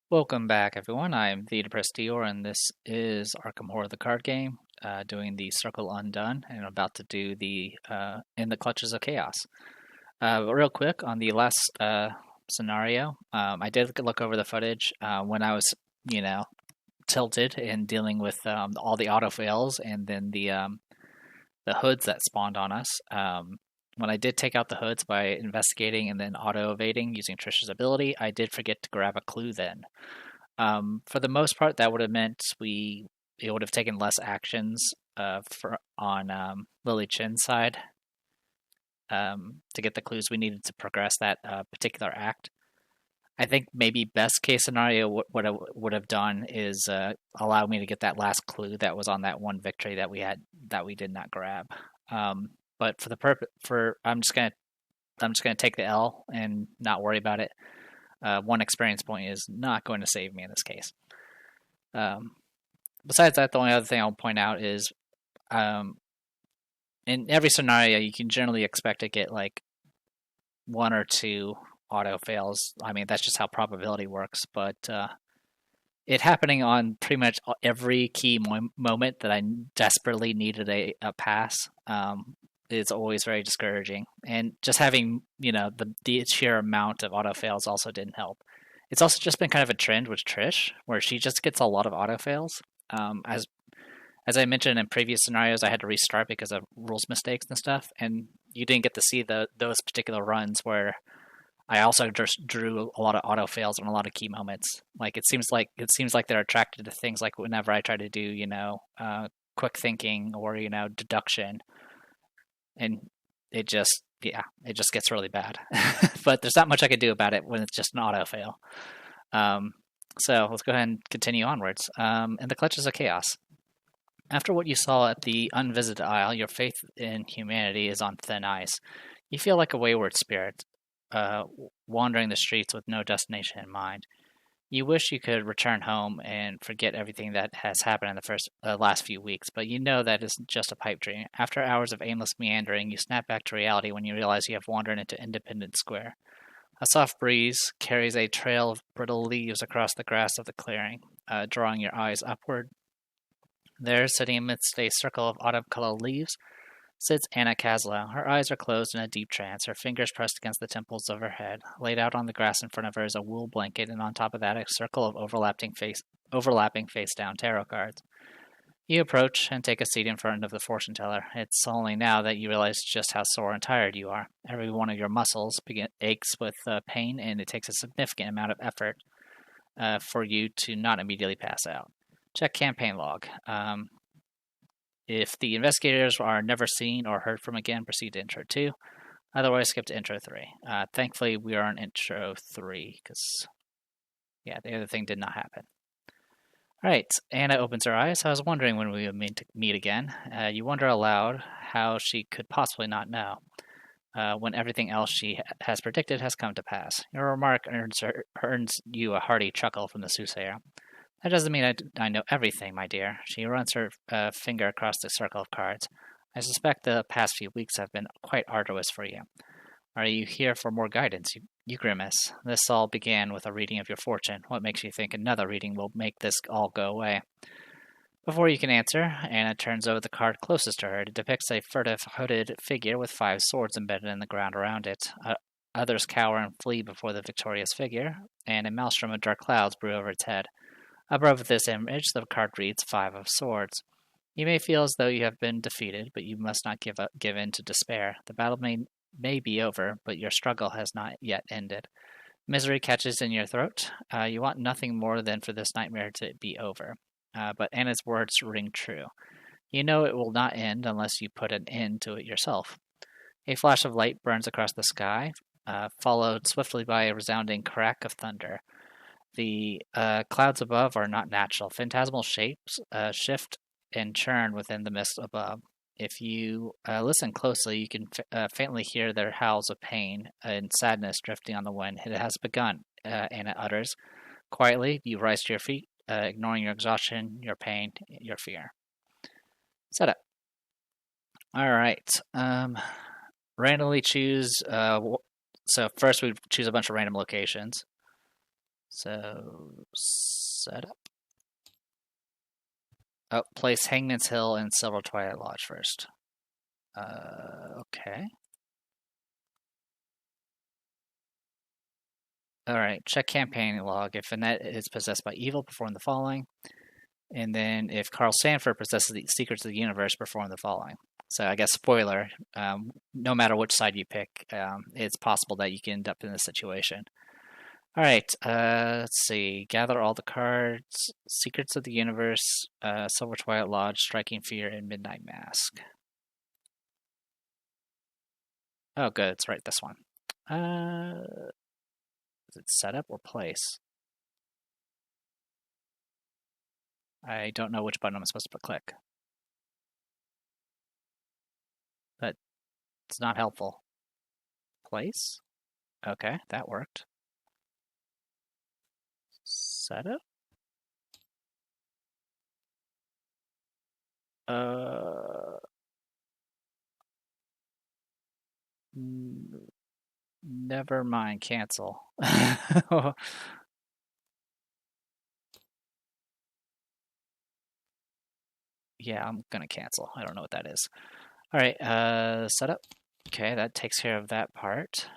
Welcome back, everyone. I'm the Depressed Dior, and this is Arkham Horror, the card game, doing the Circle Undone, and I'm about to do the In the Clutches of Chaos. But real quick, on the last scenario, I did look over the footage when I was, you know, tilted and dealing with all the auto fails and then the hoods that spawned on us. When I did take out the hoods by investigating and then auto evading using Trish's ability, I did forget to grab a clue then. For the most part, that would have meant it would have taken less actions on Lily Chin's side to get the clues we needed to progress that particular act. I think maybe best case scenario, what I would have done is allow me to get that last clue that was on that one victory that we did not grab. But for the purpose I'm just gonna take the L and not worry about it. One experience point is not going to save me in this case. Um, Besides that, the only other thing I'll point out is in every scenario, you can generally expect to get like one or two auto fails. I mean, that's just how probability works, but it happening on pretty much every key moment that I desperately needed a pass is always very discouraging. And just having, the sheer amount of auto fails also didn't help. It's also just been kind of a trend with Trish, where she just gets a lot of auto fails. As I mentioned in previous scenarios, I had to restart because of rules mistakes and stuff, and you didn't get to see those particular runs where I also just drew a lot of auto fails on a lot of key moments. Like it seems like they're attracted to things like whenever I try to do quick thinking or deduction, and it just gets really bad. But there's not much I could do about it when it's just an auto fail. Um, so let's go ahead and continue onwards. In the clutches of chaos. After what you saw at the unvisited isle, your faith in humanity is on thin ice. You feel like a wayward spirit, uh, wandering the streets with no destination in mind. You wish you could return home and forget everything that has happened in the last few weeks, but you know that is just a pipe dream. After hours of aimless meandering, you snap back to reality when you realize you have wandered into Independence Square. A soft breeze carries a trail of brittle leaves across the grass of the clearing, drawing your eyes upward. There, sitting amidst a circle of autumn-colored leaves, sits Anna Caslow. Her eyes are closed in a deep trance, her fingers pressed against the temples of her head. Laid out on the grass in front of her is a wool blanket, and on top of that a circle of overlapping face-down tarot cards. You approach and take a seat in front of the fortune teller. It's only now that you realize just how sore and tired you are. Every one of your muscles aches with pain, and it takes a significant amount of effort for you to not immediately pass out. Check campaign log. If the investigators are never seen or heard from again, proceed to intro 2. Otherwise, skip to intro 3. Thankfully, we are on intro 3 because, the other thing did not happen. All right, Anna opens her eyes. I was wondering when we would meet again. You wonder aloud how she could possibly not know when everything else she has predicted has come to pass. Your remark earns you a hearty chuckle from the soothsayer. That doesn't mean I know everything, my dear. She runs her finger across the circle of cards. I suspect the past few weeks have been quite arduous for you. Are you here for more guidance? You grimace. This all began with a reading of your fortune. What makes you think another reading will make this all go away? Before you can answer, Anna turns over the card closest to her. It depicts a furtive, hooded figure with 5 swords embedded in the ground around it. Others cower and flee before the victorious figure, and a maelstrom of dark clouds brew over its head. Above this image, the card reads 5 of Swords. You may feel as though you have been defeated, but you must not give in to despair. The battle may be over, but your struggle has not yet ended. Misery catches in your throat. You want nothing more than for this nightmare to be over. But Anna's words ring true. You know it will not end unless you put an end to it yourself. A flash of light burns across the sky, followed swiftly by a resounding crack of thunder. The clouds above are not natural. Phantasmal shapes shift and churn within the mist above. If you listen closely, you can faintly hear their howls of pain and sadness drifting on the wind. It has begun, Anna utters. Quietly, you rise to your feet, ignoring your exhaustion, your pain, your fear. Setup. All right. Randomly choose. So first we choose a bunch of random locations. So, setup. Oh, place Hangman's Hill and Silver Twilight Lodge first. Okay. Alright, check campaign log. If Annette is possessed by evil, perform the following. And then if Carl Sanford possesses the secrets of the universe, perform the following. So I guess spoiler, no matter which side you pick, it's possible that you can end up in this situation. Alright, let's see. Gather all the cards. Secrets of the Universe, Silver Twilight Lodge, Striking Fear, and Midnight Mask. Oh, good. It's right, this one. Is it setup or place? I don't know which button I'm supposed to click. But it's not helpful. Place? Okay, that worked. Setup? Never mind, cancel. Yeah, I'm gonna cancel. I don't know what that is. All right, setup. Okay, that takes care of that part.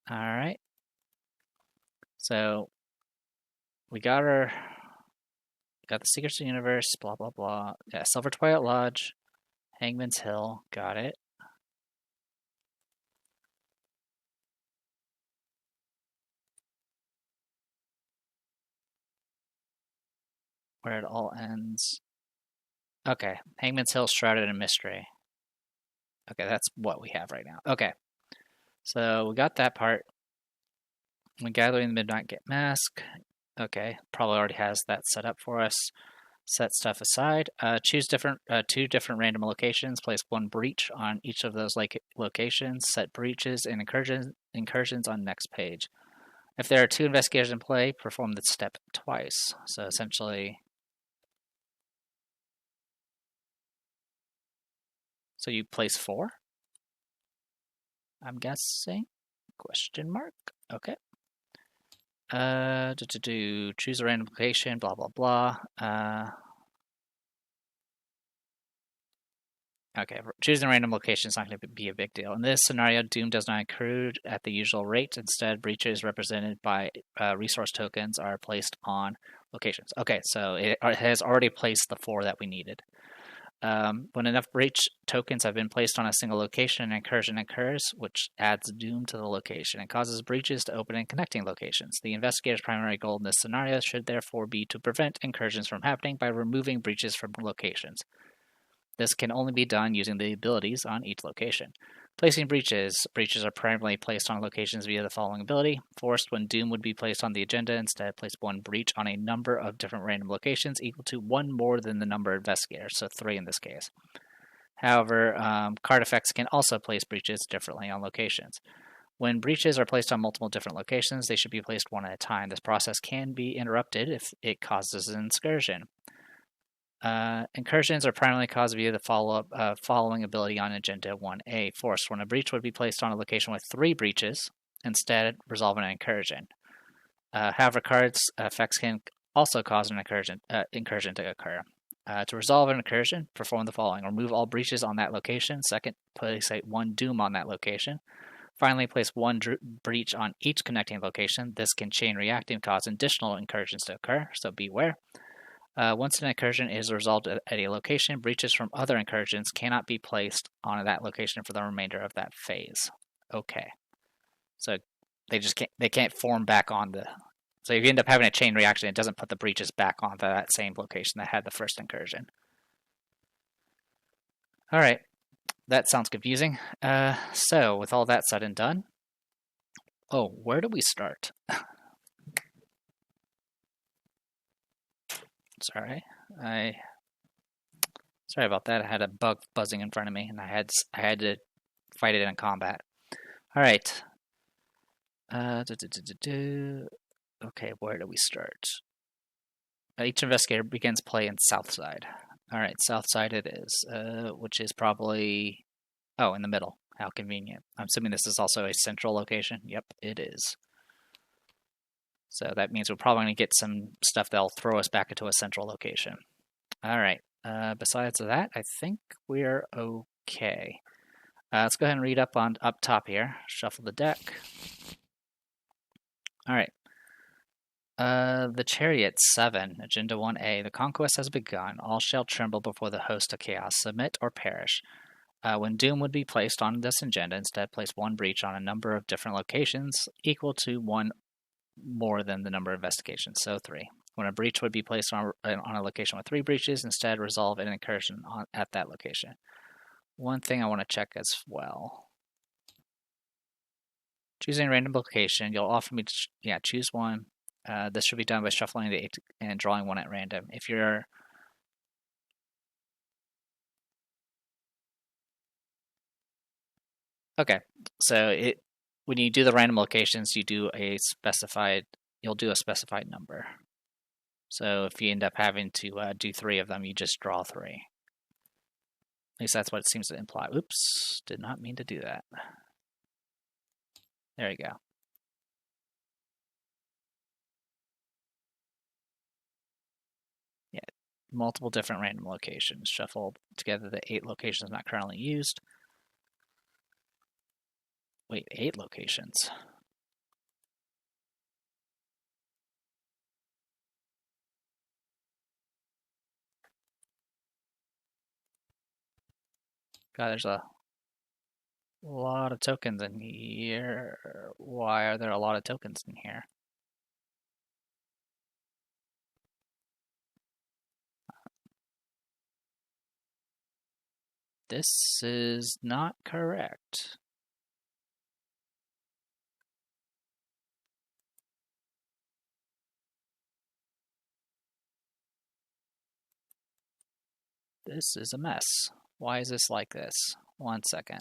All right. So we got the Secrets of the Universe, blah blah blah. Yeah, Silver Twilight Lodge, Hangman's Hill, got it. Where it all ends. Okay, Hangman's Hill, shrouded in mystery. Okay, that's what we have right now. Okay, so we got that part. When gathering the Midnight Mask. Okay, probably already has that set up for us. Set stuff aside. Choose two different random locations. Place one breach on each of those locations. Set breaches and incursions on next page. If there are two investigators in play, perform the step twice. So essentially, so you place 4? I'm guessing? Question mark? Okay. Choose a random location, blah, blah, blah. Okay, choosing a random location is not going to be a big deal. In this scenario, Doom does not accrue at the usual rate. Instead, breaches represented by resource tokens are placed on locations. Okay, so it has already placed the 4 that we needed. When enough breach tokens have been placed on a single location, an incursion occurs, which adds Doom to the location and causes breaches to open in connecting locations. The investigator's primary goal in this scenario should therefore be to prevent incursions from happening by removing breaches from locations. This can only be done using the abilities on each location. Placing breaches. Breaches are primarily placed on locations via the following ability. Forced, when Doom would be placed on the agenda, instead place one breach on a number of different random locations equal to 1 more than the number of investigators, so 3 in this case. However, card effects can also place breaches differently on locations. When breaches are placed on multiple different locations, they should be placed one at a time. This process can be interrupted if it causes an incursion. Incursions are primarily caused via the following ability on Agenda 1A. Forced, when a breach would be placed on a location with 3 breaches, instead resolve an incursion. However, cards effects can also cause an incursion to occur. To resolve an incursion, perform the following. Remove all breaches on that location. Second, place 1 Doom on that location. Finally, place 1 breach on each connecting location. This can chain react and cause additional incursions to occur, so beware. Once an incursion is resolved at a location, breaches from other incursions cannot be placed on that location for the remainder of that phase. Okay, so they can't form back on the. So if you end up having a chain reaction, it doesn't put the breaches back onto that same location that had the first incursion. All right, that sounds confusing. So with all that said and done, oh, where do we start? Sorry about that. I had a bug buzzing in front of me, and I had to fight it in combat. All right. Okay, where do we start? Each investigator begins play in South Side. All right, South Side it is, which is probably in the middle. How convenient. I'm assuming this is also a central location. Yep, it is. So that means we're probably going to get some stuff that'll throw us back into a central location. All right. Besides that, I think we're okay. Let's go ahead and read up top here. Shuffle the deck. All right. The Chariot 7, Agenda 1A. The conquest has begun. All shall tremble before the host of chaos. Submit or perish. When doom would be placed on this agenda, instead place one breach on a number of different locations equal to one more than the number of investigations, so 3. When a breach would be placed on a location with 3 breaches, instead resolve an incursion at that location. One thing I want to check as well. Choosing a random location, you'll often be, choose one. This should be done by shuffling the 8 and drawing one at random. If you're okay, so when you do the random locations, you'll do a specified number. So if you end up having to do 3 of them, you just draw 3. At least that's what it seems to imply. Oops, did not mean to do that. There you go. Yeah, multiple different random locations. Shuffle together the 8 locations not currently used. Wait, 8 locations. God, there's a lot of tokens in here. Why are there a lot of tokens in here? This is not correct. This is a mess. Why is this like this? 1 second.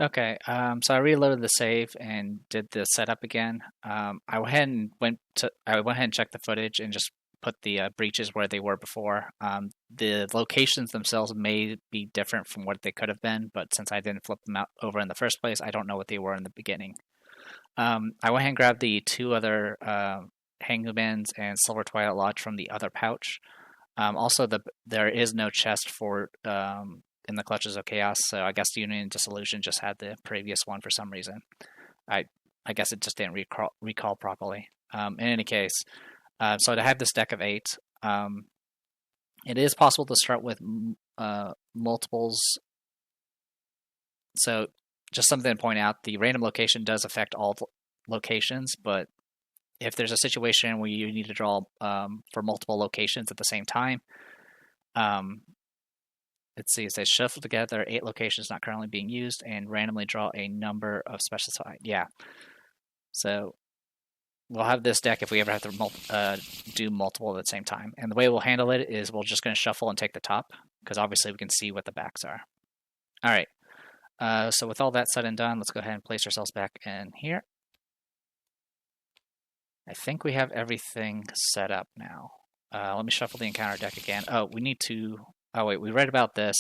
Okay, so I reloaded the save and did the setup again. I went ahead and checked the footage and just put the breaches where they were before. The locations themselves may be different from what they could have been, but since I didn't flip them over in the first place, I don't know what they were in the beginning. I went ahead and grabbed the 2 other Hangman's and Silver Twilight Lodge from the other pouch. Also, there is no chest for in the Clutches of Chaos, so I guess the Union and Dissolution just had the previous one for some reason. I guess it just didn't recall properly. In any case, so to have this deck of 8, it is possible to start with multiples. So just something to point out, the random location does affect all locations, but if there's a situation where you need to draw for multiple locations at the same time, let's see, it says shuffle together 8 locations not currently being used and randomly draw a number of specified. Yeah. So we'll have this deck if we ever have to do multiple at the same time. And the way we'll handle it is we're just going to shuffle and take the top, because obviously we can see what the backs are. All right. So with all that said and done, let's go ahead and place ourselves back in here. I think we have everything set up now. Let me shuffle the encounter deck again. Oh, we need to... Oh, wait, we read about this.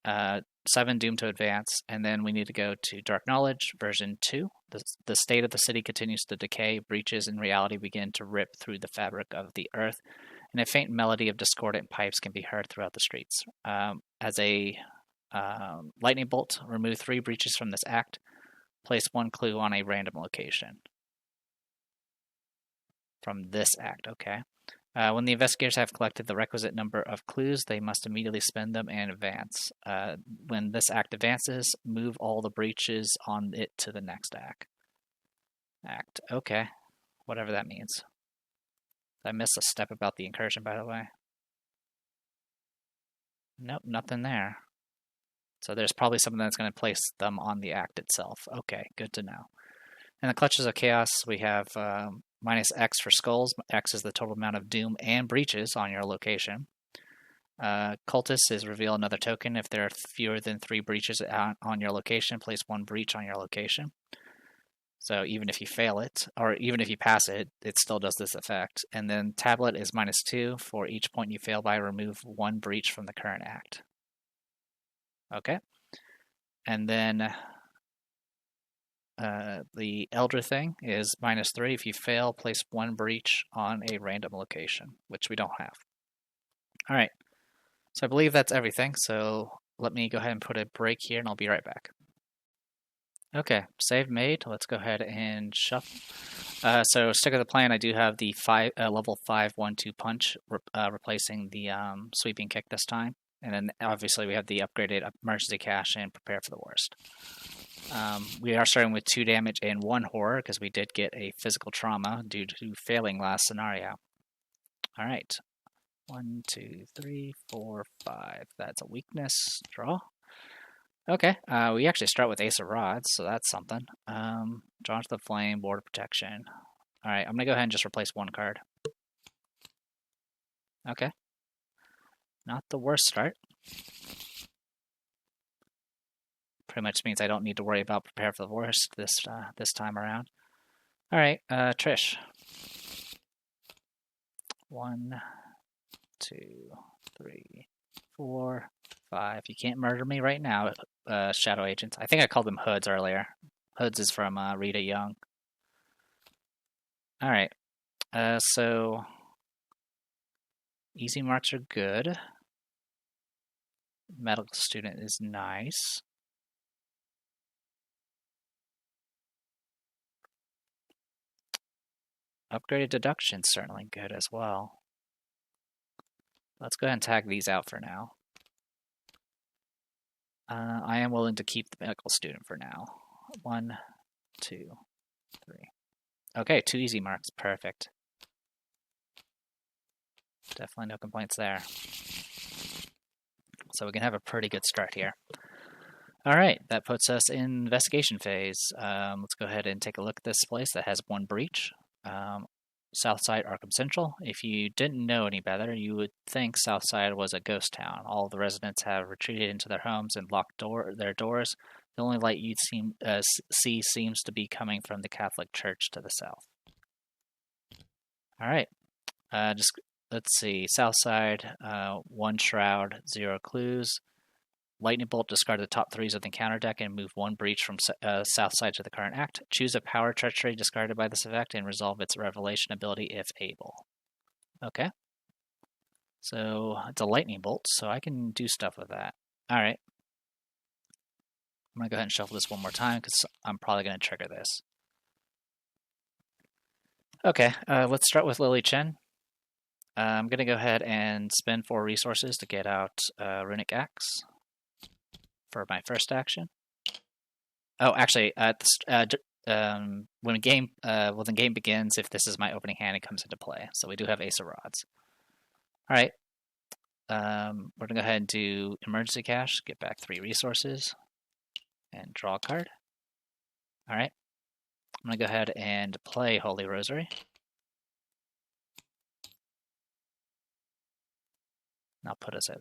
7 Doom to Advance, and then we need to go to Dark Knowledge, version 2. The state of the city continues to decay. Breaches in reality begin to rip through the fabric of the earth, and a faint melody of discordant pipes can be heard throughout the streets. As a lightning bolt, remove 3 breaches from this act. Place 1 clue on a random location. From this act, okay. When the investigators have collected the requisite number of clues, they must immediately spend them and advance. When this act advances, move all the breaches on it to the next act. Okay. Whatever that means. Did I miss a step about the incursion, by the way? Nope, nothing there. So there's probably something that's going to place them on the act itself. Okay, good to know. In the Clutches of Chaos, we have minus X for skulls. X is the total amount of doom and breaches on your location. Cultist is reveal another token. If there are fewer than 3 breaches on your location, place 1 breach on your location. So even if you fail it, or even if you pass it, it still does this effect. And then Tablet is minus 2. For each point you fail by, remove 1 breach from the current act. Okay. And then The Elder thing is -3. If you fail, place 1 breach on a random location, which we don't have. All right. So I believe that's everything. So let me go ahead and put a break here, and I'll be right back. Okay, save made. Let's go ahead and shuffle. So stick with the plan. I do have the level 5 1-2 punch replacing the sweeping kick this time. And then obviously we have the upgraded emergency cash and prepare for the worst. We are starting with 2 damage and 1 horror because we did get a physical trauma due to failing last scenario. All right. 1, 2, 3, 4, 5. That's a weakness. Draw. Okay. We actually start with Ace of Rods, so that's something. Draw into the flame, border protection. All right. I'm going to go ahead and just replace 1 card. Okay. Not the worst start. Pretty much means I don't need to worry about prepare for the worst this time around. All right, Trish. 1, 2, 3, 4, 5. You can't murder me right now, Shadow Agents. I think I called them Hoods earlier. Hoods is from Rita Young. All right. So easy marks are good. Medical student is nice. Upgraded deduction is certainly good as well. Let's go ahead and tag these out for now. I am willing to keep the medical student for now. 1, 2, 3. Okay, 2 easy marks. Perfect. Definitely no complaints there. So we can have a pretty good start here. All right, that puts us in investigation phase. Let's go ahead and take a look at this place that has 1 breach. Southside Arkham Central. If you didn't know any better, you would think Southside was a ghost town. All the residents have retreated into their homes and locked their doors. The only light you'd see seems to be coming from the Catholic Church to the south. All right, just let's see. Southside, 1 shroud, 0 clues. Lightning Bolt, discard the top 3s of the encounter deck and move 1 breach from south side to the current act. Choose a power treachery discarded by this effect and resolve its revelation ability if able. Okay. So it's a Lightning Bolt, so I can do stuff with that. All right. I'm going to go ahead and shuffle this one more time because I'm probably going to trigger this. Okay, let's start with Lily Chen. I'm going to go ahead and spend 4 resources to get out Runic Axe for my first action. Oh, actually, when the game begins, if this is my opening hand, it comes into play. So we do have Ace of Rods. All right. We're gonna go ahead and do emergency cash, get back 3 resources, and draw a card. All right. I'm gonna go ahead and play Holy Rosary. Now put us at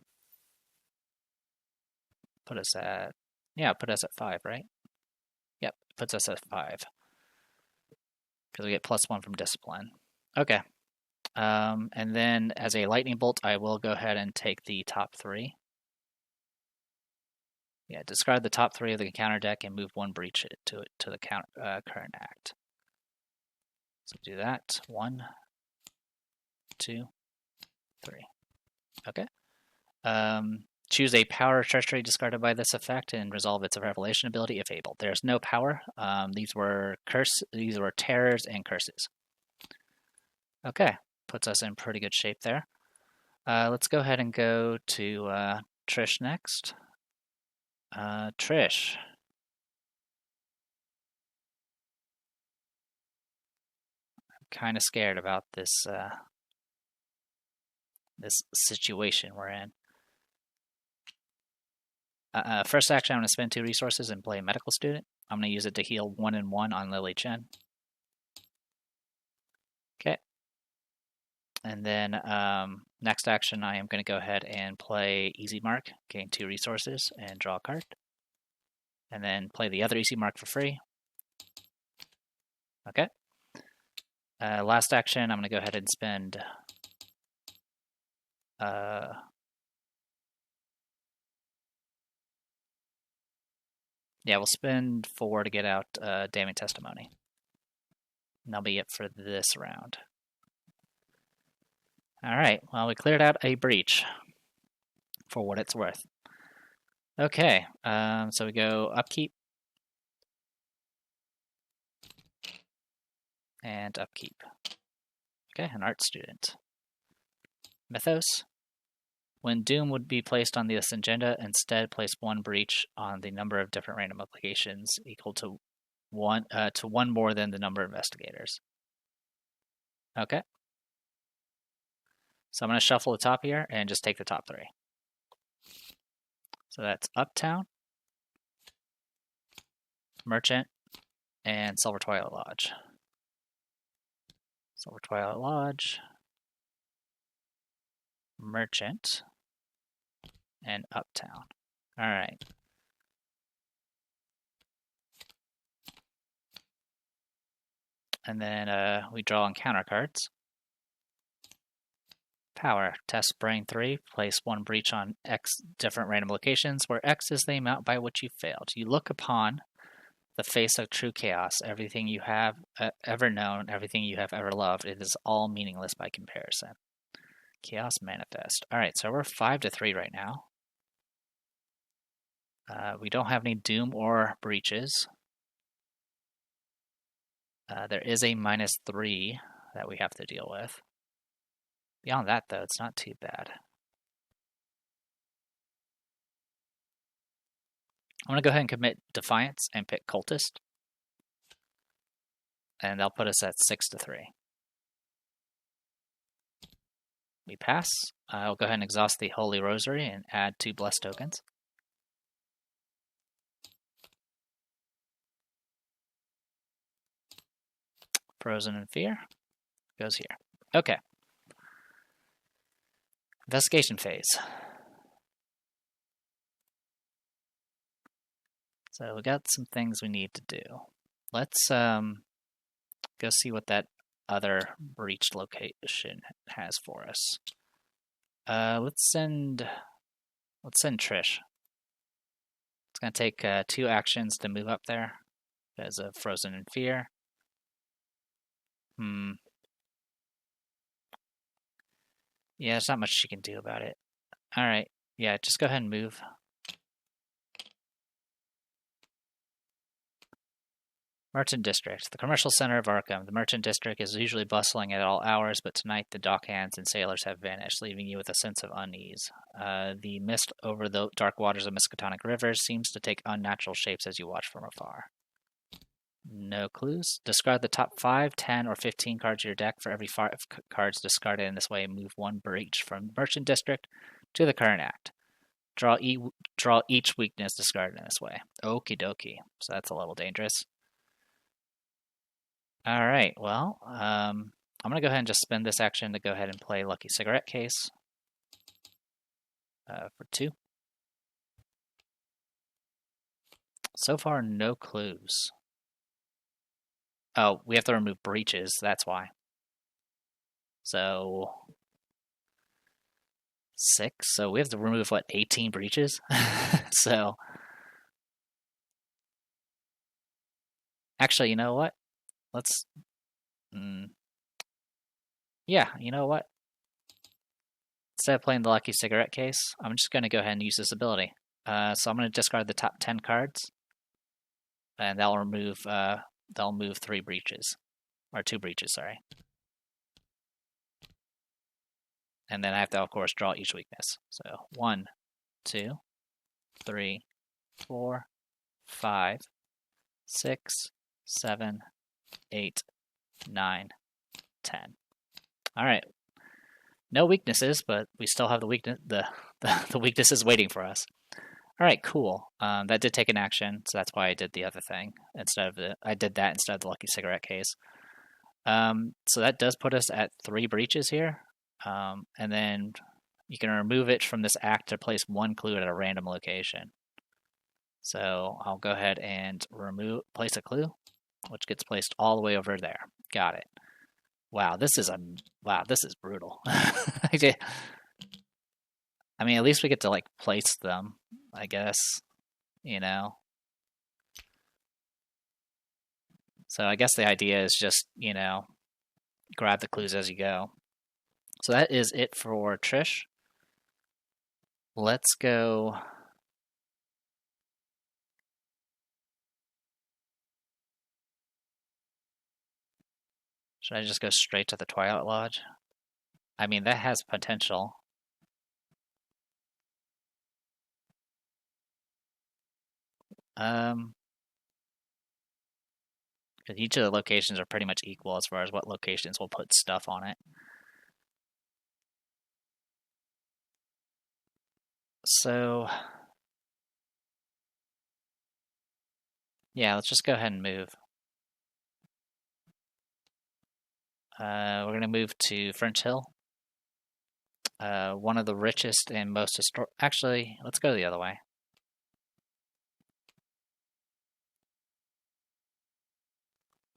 5, right? Yep, puts us at 5. Because we get +1 from discipline. Okay. And then as a lightning bolt, I will go ahead and take the top 3. Yeah, discard the top 3 of the encounter deck and move 1 breach to the current act. So do that. 1, 2, 3. Okay. Choose a power treachery discarded by this effect and resolve its revelation ability if able. There's no power. These were terrors and curses. Okay, puts us in pretty good shape there. Let's go ahead and go to Trish next. Trish. I'm kind of scared about this this situation we're in. First action, I'm going to spend 2 resources and play Medical Student. I'm going to use it to heal 1 and 1 on Lily Chen. Okay. And then next action, I am going to go ahead and play Easy Mark, gain 2 resources, and draw a card. And then play the other Easy Mark for free. Okay. Last action, I'm going to go ahead and spend... Yeah, we'll spend 4 to get out damning testimony. And that'll be it for this round. Alright, well, we cleared out a breach for what it's worth. Okay, so we go upkeep and upkeep. Okay, an art student. Mythos. When Doom would be placed on this agenda, instead place 1 breach on the number of different random applications equal to one more than the number of investigators. Okay. So I'm going to shuffle the top here and just take the top 3. So that's Uptown, Merchant, and Silver Twilight Lodge. Silver Twilight Lodge, Merchant, and Uptown. All right. And then we draw encounter cards. Power. Test Brain 3. Place 1 breach on X different random locations, where X is the amount by which you failed. You look upon the face of true chaos. Everything you have ever known, everything you have ever loved, it is all meaningless by comparison. Chaos Manifest. Alright, so we're 5-3 right now. We don't have any Doom or breaches. There is a -3 that we have to deal with. Beyond that, though, it's not too bad. I'm going to go ahead and commit Defiance and pick Cultist. And that'll put us at 6-3. We pass. I'll go ahead and exhaust the Holy Rosary and add 2 Blessed tokens. Frozen in Fear goes here. Okay. Investigation phase. So we got some things we need to do. Let's go see what that other breached location has for us. Let's send Trish. It's gonna take 2 actions to move up there because of Frozen in Fear. Yeah, there's not much she can do about it. Alright, yeah, just go ahead and move. Merchant District, the commercial center of Arkham. The Merchant District is usually bustling at all hours, but tonight the dockhands and sailors have vanished, leaving you with a sense of unease. The mist over the dark waters of Miskatonic River seems to take unnatural shapes as you watch from afar. No clues. Discard the top 5, 10, or 15 cards of your deck. For every 5 cards discarded in this way, move 1 breach from Merchant District to the current act. Draw each weakness discarded in this way. Okie dokie. So that's a little dangerous. Alright, well, I'm going to go ahead and just spend this action to go ahead and play Lucky Cigarette Case for 2. So far, no clues. Oh, we have to remove breaches, that's why. So 6, so we have to remove, what, 18 breaches? So, actually, you know what? Let's, yeah, you know what? Instead of playing the Lucky Cigarette Case, I'm just going to go ahead and use this ability. So I'm going to discard the top 10 cards, and that'll remove, they'll move 3 breaches, or 2 breaches, sorry. And then I have to, of course, draw each weakness. So 1, 2, 3, 4, 5, 6, 7, 8, 9, 10. All right. No weaknesses, but we still have the weakness. The weaknesses waiting for us. All right, cool. That did take an action, so that's why I did the other thing instead of I did that instead of the Lucky Cigarette Case. So that does put us at 3 breaches here, and then you can remove it from this act to place 1 clue at a random location. So I'll go ahead and place a clue, which gets placed all the way over there. Got it. Wow, this is brutal. I mean, at least we get to like place them, I guess. You know. So I guess the idea is just, grab the clues as you go. So that is it for Trish. Let's go. Should I just go straight to the Twilight Lodge? I mean, that has potential. Because each of the locations are pretty much equal as far as what locations will put stuff on it. So, yeah, let's just go ahead and move. We're going to move to French Hill. One of the richest and most historic. Actually, let's go the other way.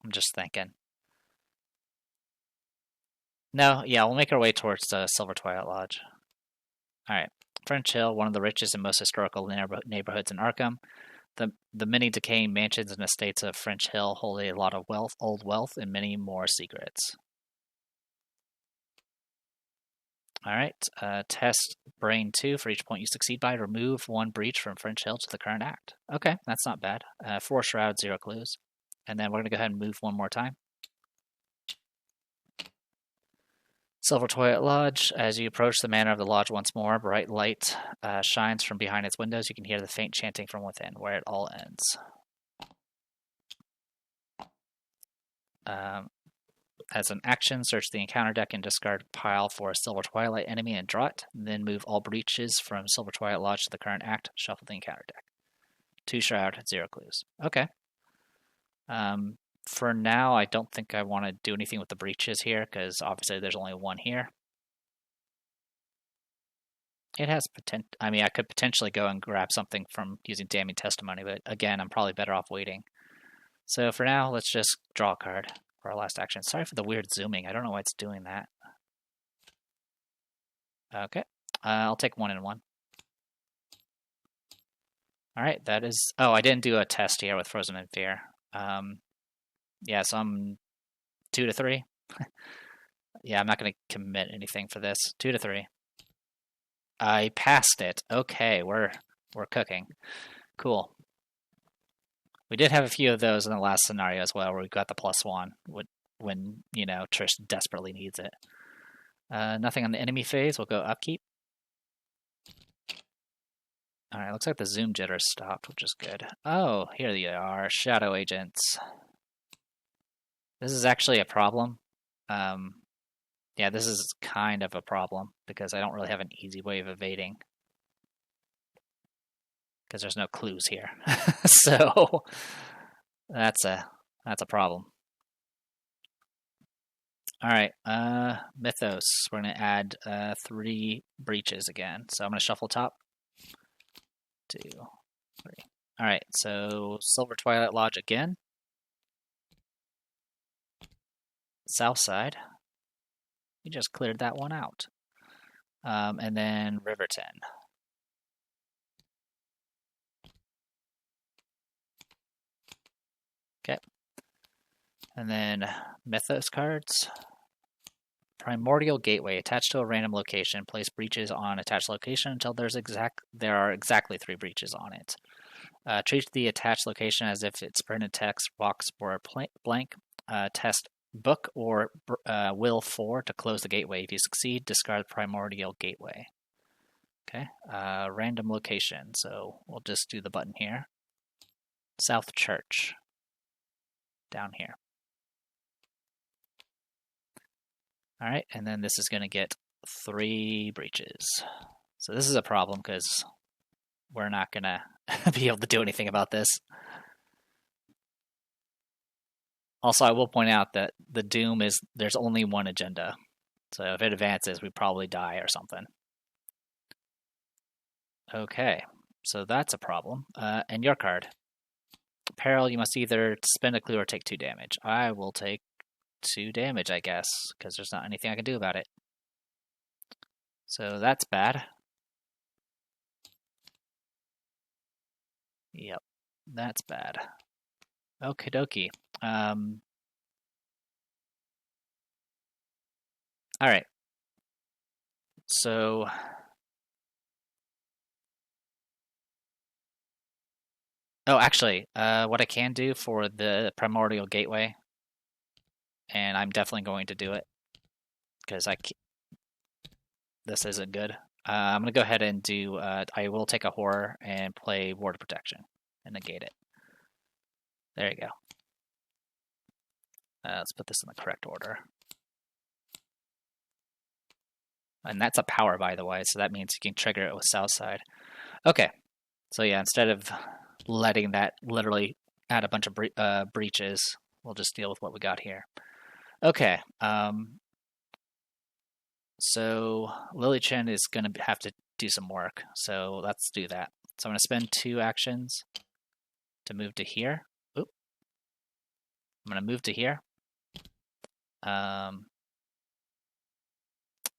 I'm just thinking. No, yeah, we'll make our way towards the Silver Twilight Lodge. Alright. French Hill, one of the richest and most historical neighborhoods in Arkham. The many decaying mansions and estates of French Hill hold a lot of old wealth, and many more secrets. Alright, test Brain 2. For each point you succeed by, remove one breach from French Hill to the current act. Okay, that's not bad. 4 shrouds, 0 clues. And then we're going to go ahead and move one more time. Silver Twilight Lodge. As you approach the manor of the lodge once more, bright light shines from behind its windows. You can hear the faint chanting from within, where it all ends. As an action, search the encounter deck and discard a pile for a Silver Twilight enemy and draw it. Then move all breaches from Silver Twilight Lodge to the current act. Shuffle the encounter deck. 2 shroud, 0 clues. Okay. For now, I don't think I want to do anything with the breaches here, because obviously there's only one here. It has potential. I mean, I could potentially go and grab something from using Damning Testimony, but again, I'm probably better off waiting. So for now, let's just draw a card for our last action. Sorry for the weird zooming. I don't know why it's doing that. Okay. I'll take 1 and 1. Alright, that is... Oh, I didn't do a test here with Frozen in Fear. Yeah, so I'm 2 to 3. Yeah, I'm not going to commit anything for this. 2 to 3. I passed it. Okay, we're cooking. Cool. We did have a few of those in the last scenario as well, where we got the +1 when Trish desperately needs it. Nothing on the enemy phase. We'll go upkeep. Alright, looks like the zoom jitter stopped, which is good. Oh, here they are. Shadow agents. This is actually a problem. Yeah, this is kind of a problem, because I don't really have an easy way of evading. Because there's no clues here. So, that's a problem. Alright, Mythos. We're going to add 3 breaches again. So I'm going to shuffle top. 2, 3. Alright, so Silver Twilight Lodge again. South side. We just cleared that one out. And then Riverton. Okay. And then Mythos cards. Primordial Gateway. Attached to a random location. Place breaches on attached location until there are exactly 3 breaches on it. Treat the attached location as if it's printed text, box, or blank. Test book or will 4 to close the gateway. If you succeed, discard Primordial Gateway. Okay. Random location. So we'll just do the button here. South Church. Down here. Alright, and then this is going to get 3 breaches. So this is a problem because we're not going to be able to do anything about this. Also, I will point out that the Doom is, there's only one agenda. So if it advances, we probably die or something. Okay, so that's a problem. And your card. Peril, you must either spend a clue or take 2 damage. I will take 2 damage, I guess, because there's not anything I can do about it. So that's bad. Yep, that's bad. Okie dokie. All right. So oh, actually, what I can do for the Primordial Gateway, and I'm definitely going to do it because this isn't good. I'm gonna go ahead and do. I will take a horror and play Ward of Protection and negate it. There you go. Let's put this in the correct order. And that's a power, by the way, so that means you can trigger it with Southside. Okay, so yeah, instead of letting that literally add a bunch of breaches, we'll just deal with what we got here. Okay, so Lily Chen is going to have to do some work, so let's do that. So I'm going to spend 2 actions to move to here. Oop. I'm going to move to here.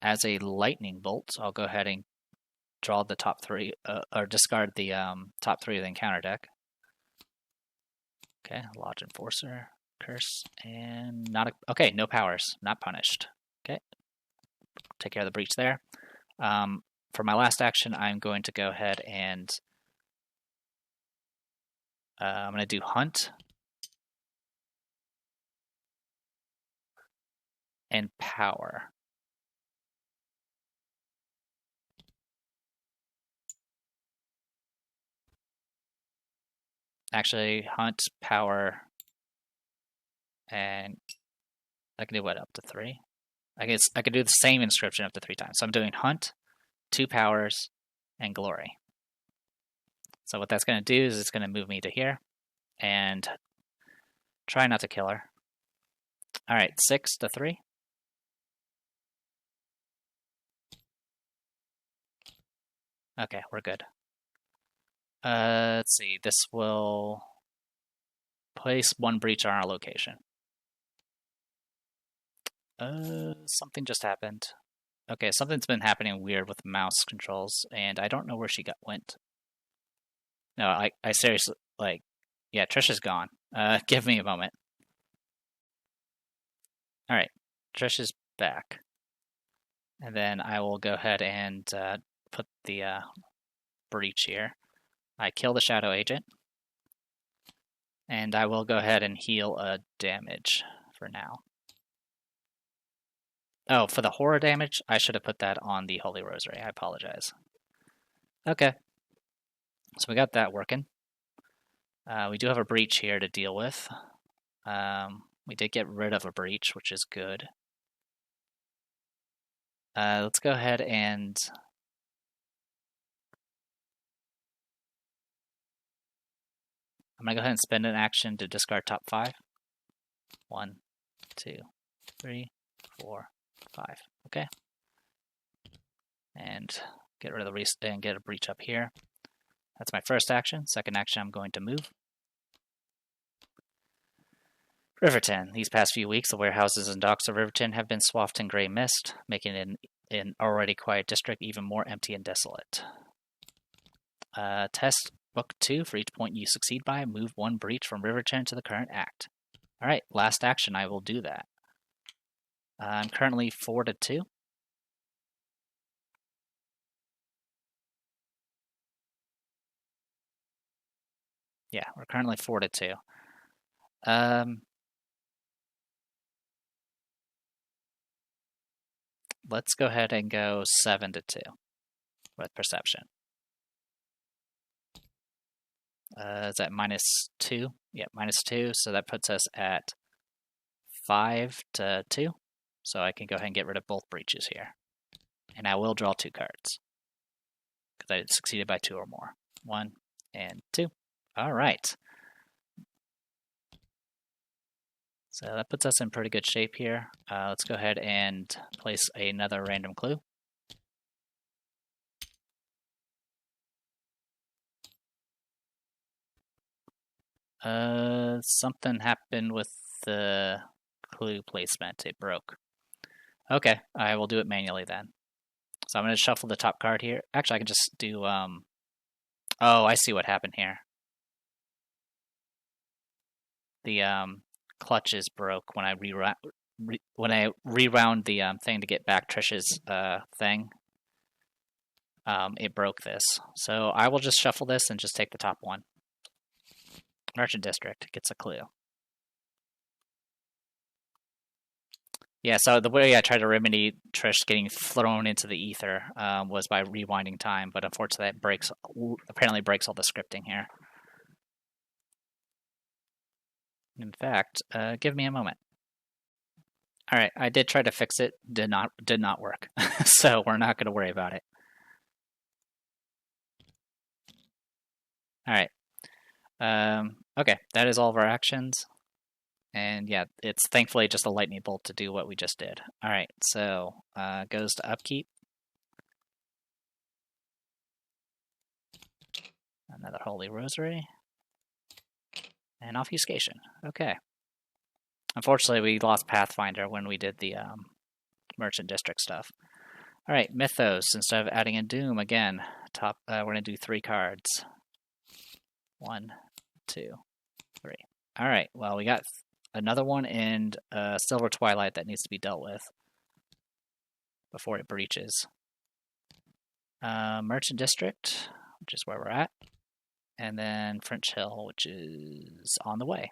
As a lightning bolt, I'll go ahead and draw the top 3, or discard the top 3 of the encounter deck. Okay, Lodge Enforcer, Curse, and okay, no powers, not punished. Okay, take care of the breach there. For my last action, I'm going to go ahead and I'm going to do Hunt and Power. Actually, Hunt, Power, and I can do what, up to 3? I guess I could do the same inscription up to 3 times. So I'm doing Hunt, 2 powers, and Glory. So what that's going to do is it's going to move me to here, and try not to kill her. All right, 6 to 3. Okay, we're good. Let's see. This will place 1 breach on our location. Something just happened. Okay, something's been happening weird with mouse controls, and I don't know where she went. No, I seriously, like, yeah, Trisha's gone. Give me a moment. All right, Trisha's back. And then I will go ahead and put the breach here. I kill the Shadow Agent. And I will go ahead and heal a damage for now. Oh, for the horror damage, I should have put that on the Holy Rosary. I apologize. Okay. So we got that working. We do have a breach here to deal with. We did get rid of a breach, which is good. Let's go ahead and I'm going to go ahead and spend an action to discard top 5. 1, 2, 3, 4, 5. Okay. And get rid of the and get a breach up here. That's my first action. Second action, I'm going to move. Riverton. These past few weeks, the warehouses and docks of Riverton have been swathed in gray mist, making an already quiet district even more empty and desolate. Test book 2. For each point you succeed by, move 1 breach from Riverton to the current act. Alright, last action, I will do that. I'm currently 4 to 2. Yeah, we're currently 4 to 2. Let's go ahead and go 7 to 2 with perception. Is that -2? Yeah, -2. So that puts us at 5 to 2. So I can go ahead and get rid of both breaches here. And I will draw 2 cards because I succeeded by 2 or more. 1 and 2. All right. So that puts us in pretty good shape here. Let's go ahead and place another random clue. Something happened with the clue placement. It broke. Okay, I will do it manually then. So I'm going to shuffle the top card here. Actually, I can just do, oh, I see what happened here. The clutches broke when I rewound the thing to get back Trish's thing. It broke this. So I will just shuffle this and just take the top one. Merchant District gets a clue. Yeah, so the way I tried to remedy Trish getting thrown into the ether was by rewinding time, but unfortunately that apparently breaks all the scripting here. In fact, give me a moment. All right, I did try to fix it. Did not work. So we're not going to worry about it. All right. Okay, that is all of our actions. And yeah, it's thankfully just a lightning bolt to do what we just did. All right, so goes to upkeep. Another Holy Rosary. And obfuscation. Okay. Unfortunately, we lost Pathfinder when we did the Merchant District stuff. All right, Mythos. Instead of adding in Doom again, we're going to do 3 cards. 1, 2, 3. All right, well, we got another one in Silver Twilight that needs to be dealt with before it breaches. Merchant District, which is where we're at. And then French Hill, which is on the way.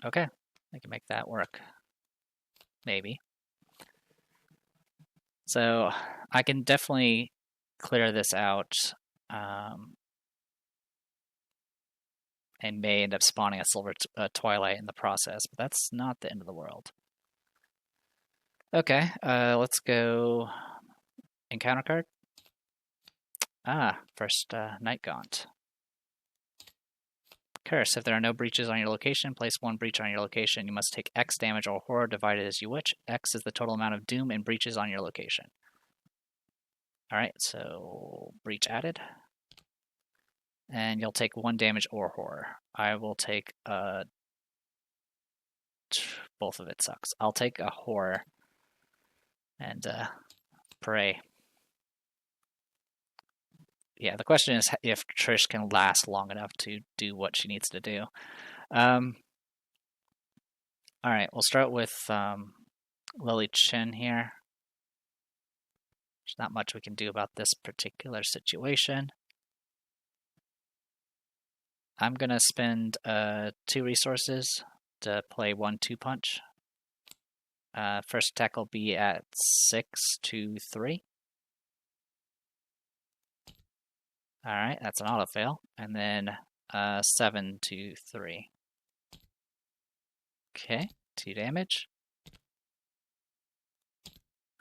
Okay, I can make that work. Maybe. So I can definitely clear this out and may end up spawning a Silver Twilight in the process, but that's not the end of the world. Okay, let's go encounter card. First Night Gaunt. Curse. If there are no breaches on your location, place 1 breach on your location. You must take X damage or horror divided as you wish. X is the total amount of doom and breaches on your location. Alright, so breach added. And you'll take 1 damage or horror. I will take both of it sucks. I'll take a horror and pray. Yeah, the question is if Trish can last long enough to do what she needs to do. Alright, we'll start with Lily Chin here. There's not much we can do about this particular situation. I'm going to spend 2 resources to play 1/2 punch. First attack will be at 6 to 3. Alright, that's an auto fail. And then 7 to 3. Okay, 2 damage.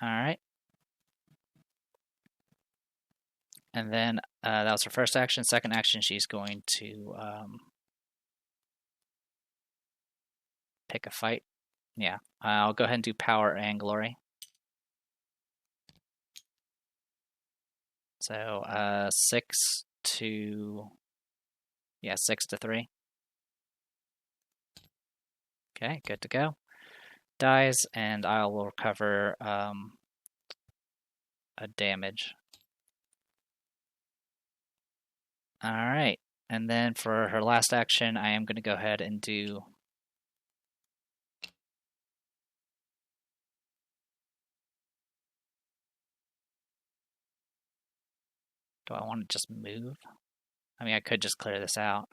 Alright. And then that was her first action. Second action, she's going to pick a fight. Yeah, I'll go ahead and do Power and Glory. So 6 to 3. Okay, good to go. Dies, and I will recover a damage. Alright, and then for her last action, I am going to go ahead and do... Do I want to just move? I mean, I could just clear this out.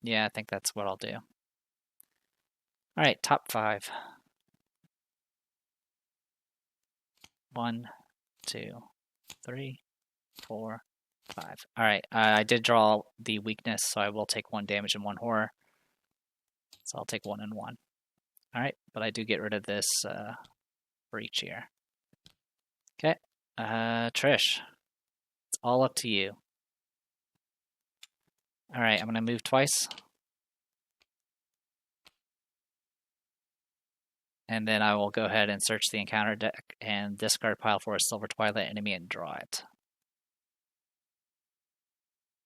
Yeah, I think that's what I'll do. Alright, top 5. 1, 2, 3, 4, 5. Alright, I did draw the weakness, so I will take 1 damage and 1 horror. So I'll take 1 and 1. Alright, but I do get rid of this breach here. Okay, Trish, it's all up to you. Alright, I'm going to move twice. And then I will go ahead and search the encounter deck and discard pile for a Silver Twilight enemy and draw it.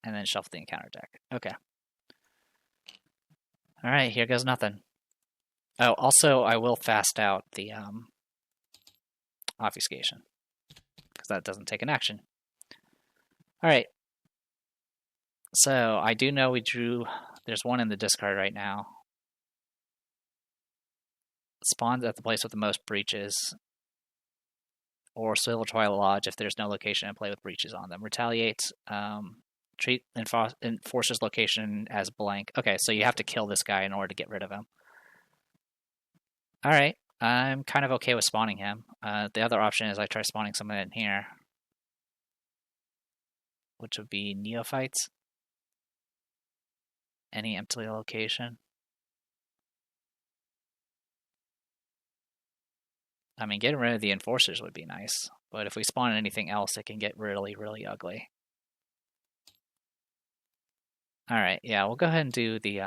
And then shuffle the encounter deck. Okay. Alright, here goes nothing. Oh, also, I will fast out the obfuscation, because that doesn't take an action. Alright. So, I do know we drew... There's one in the discard right now. Spawns at the place with the most breaches. Or Silver Twilight Lodge if there's no location in play with breaches on them. Retaliate. Treat Enforcer's location as blank. Okay, so you have to kill this guy in order to get rid of him. Alright, I'm kind of okay with spawning him. The other option is I try spawning someone in here, which would be Neophytes. Any empty location. I mean, getting rid of the Enforcers would be nice, but if we spawn anything else, it can get really, really ugly. Alright, yeah, we'll go ahead and do the,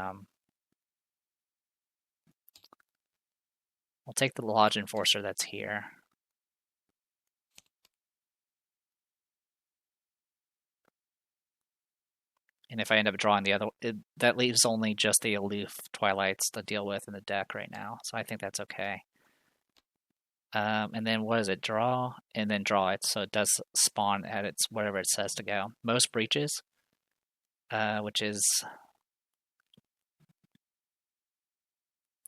we'll take the Lodge Enforcer that's here. And if I end up drawing the other, that leaves only just the aloof Twilights to deal with in the deck right now, so I think that's okay. And then what is it? Draw, and then draw it, so it does spawn at its wherever it says to go. Most breaches, which is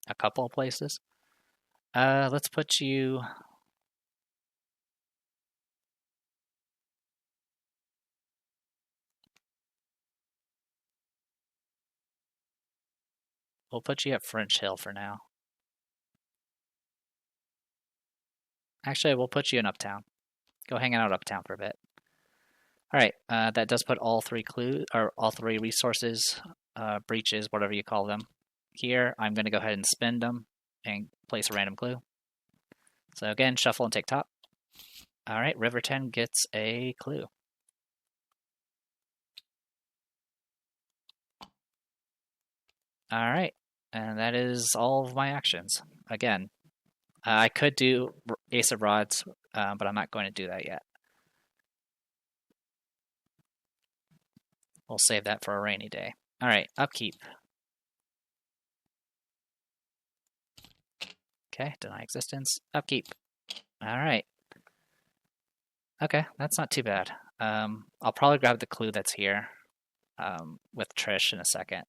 a couple of places. Let's put you... We'll put you at French Hill for now. Actually, we'll put you in Uptown. Go hang out Uptown for a bit. Alright, that does put all three resources, breaches, whatever you call them, here. I'm going to go ahead and spend them and place a random clue. So again, shuffle and take top. Alright, River 10 gets a clue. Alright, and that is all of my actions. Again, I could do Ace of Rods, but I'm not going to do that yet. We'll save that for a rainy day. Alright, upkeep. Okay, deny existence. Upkeep. Alright. Okay, that's not too bad. I'll probably grab the clue that's here with Trish in a second.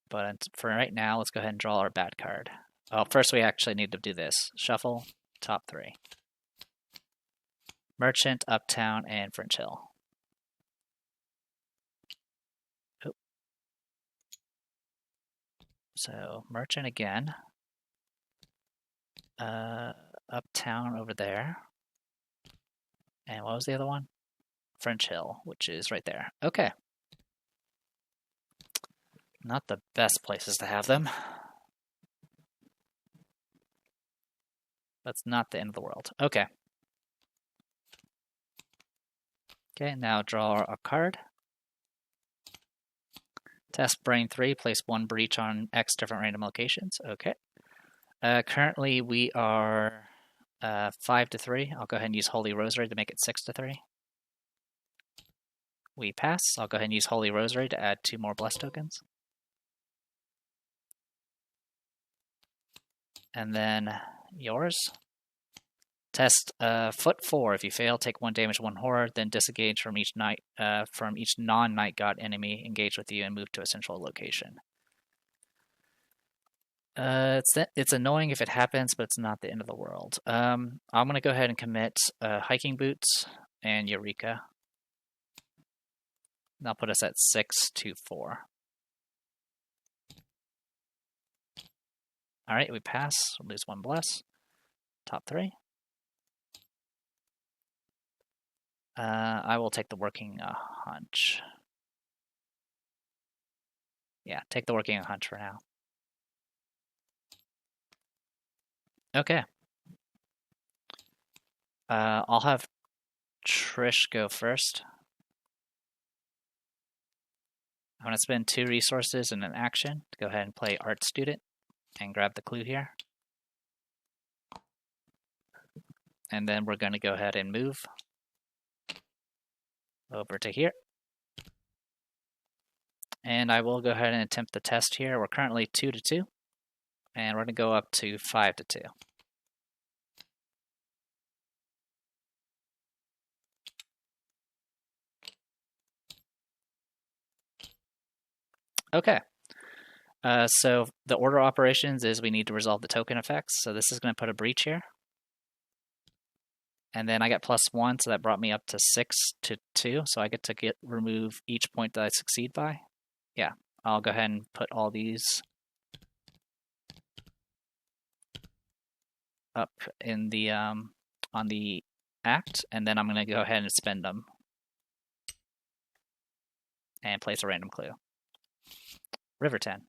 But for right now, let's go ahead and draw our bad card. Well, first we actually need to do this. Shuffle, top three. Merchant, Uptown, and French Hill. Oop. So, Merchant again. Uptown over there. And what was the other one? French Hill, which is right there. Okay. Not the best places to have them. That's not the end of the world. Okay. Okay, now draw a card. Test Brain 3, place one breach on X different random locations. Okay. Currently we are 5-3. I'll go ahead and use Holy Rosary to make it 6-3. We pass. I'll go ahead and use Holy Rosary to add 2 more Bless tokens. And then yours. Test Foot 4. If you fail, take 1 damage, 1 horror, then disengage from each non-Night God enemy engaged with you and move to a central location. It's annoying if it happens, but it's not the end of the world. I'm going to go ahead and commit Hiking Boots and Eureka. That'll put us at 6-4. Alright, we pass. We'll lose 1 Bless. Top 3. I will take the Working Hunch. Yeah, take the Working Hunch for now. Okay. I'll have Trish go first. I'm going to spend 2 resources in an action to go ahead and play Art Student and grab the clue here. And then we're going to go ahead and move over to here. And I will go ahead and attempt the test here. We're currently 2-2, and we're going to go up to 5-2. Okay. So the order of operations is we need to resolve the token effects. So this is going to put a breach here. And then I got +1, so that brought me up to 6-2. So I get to remove each point that I succeed by. Yeah, I'll go ahead and put all these up in the on the act, and then I'm going to go ahead and spend them and place a random clue. River 10.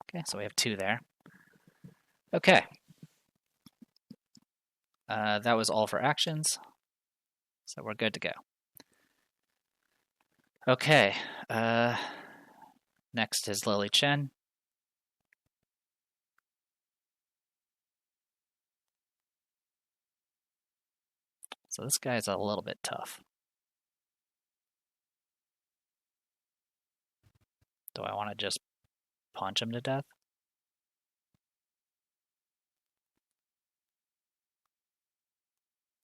Okay, so we have 2 there. Okay. That was all for actions, so we're good to go. Okay, next is Lily Chen. So this guy's a little bit tough. Do I want to just punch him to death?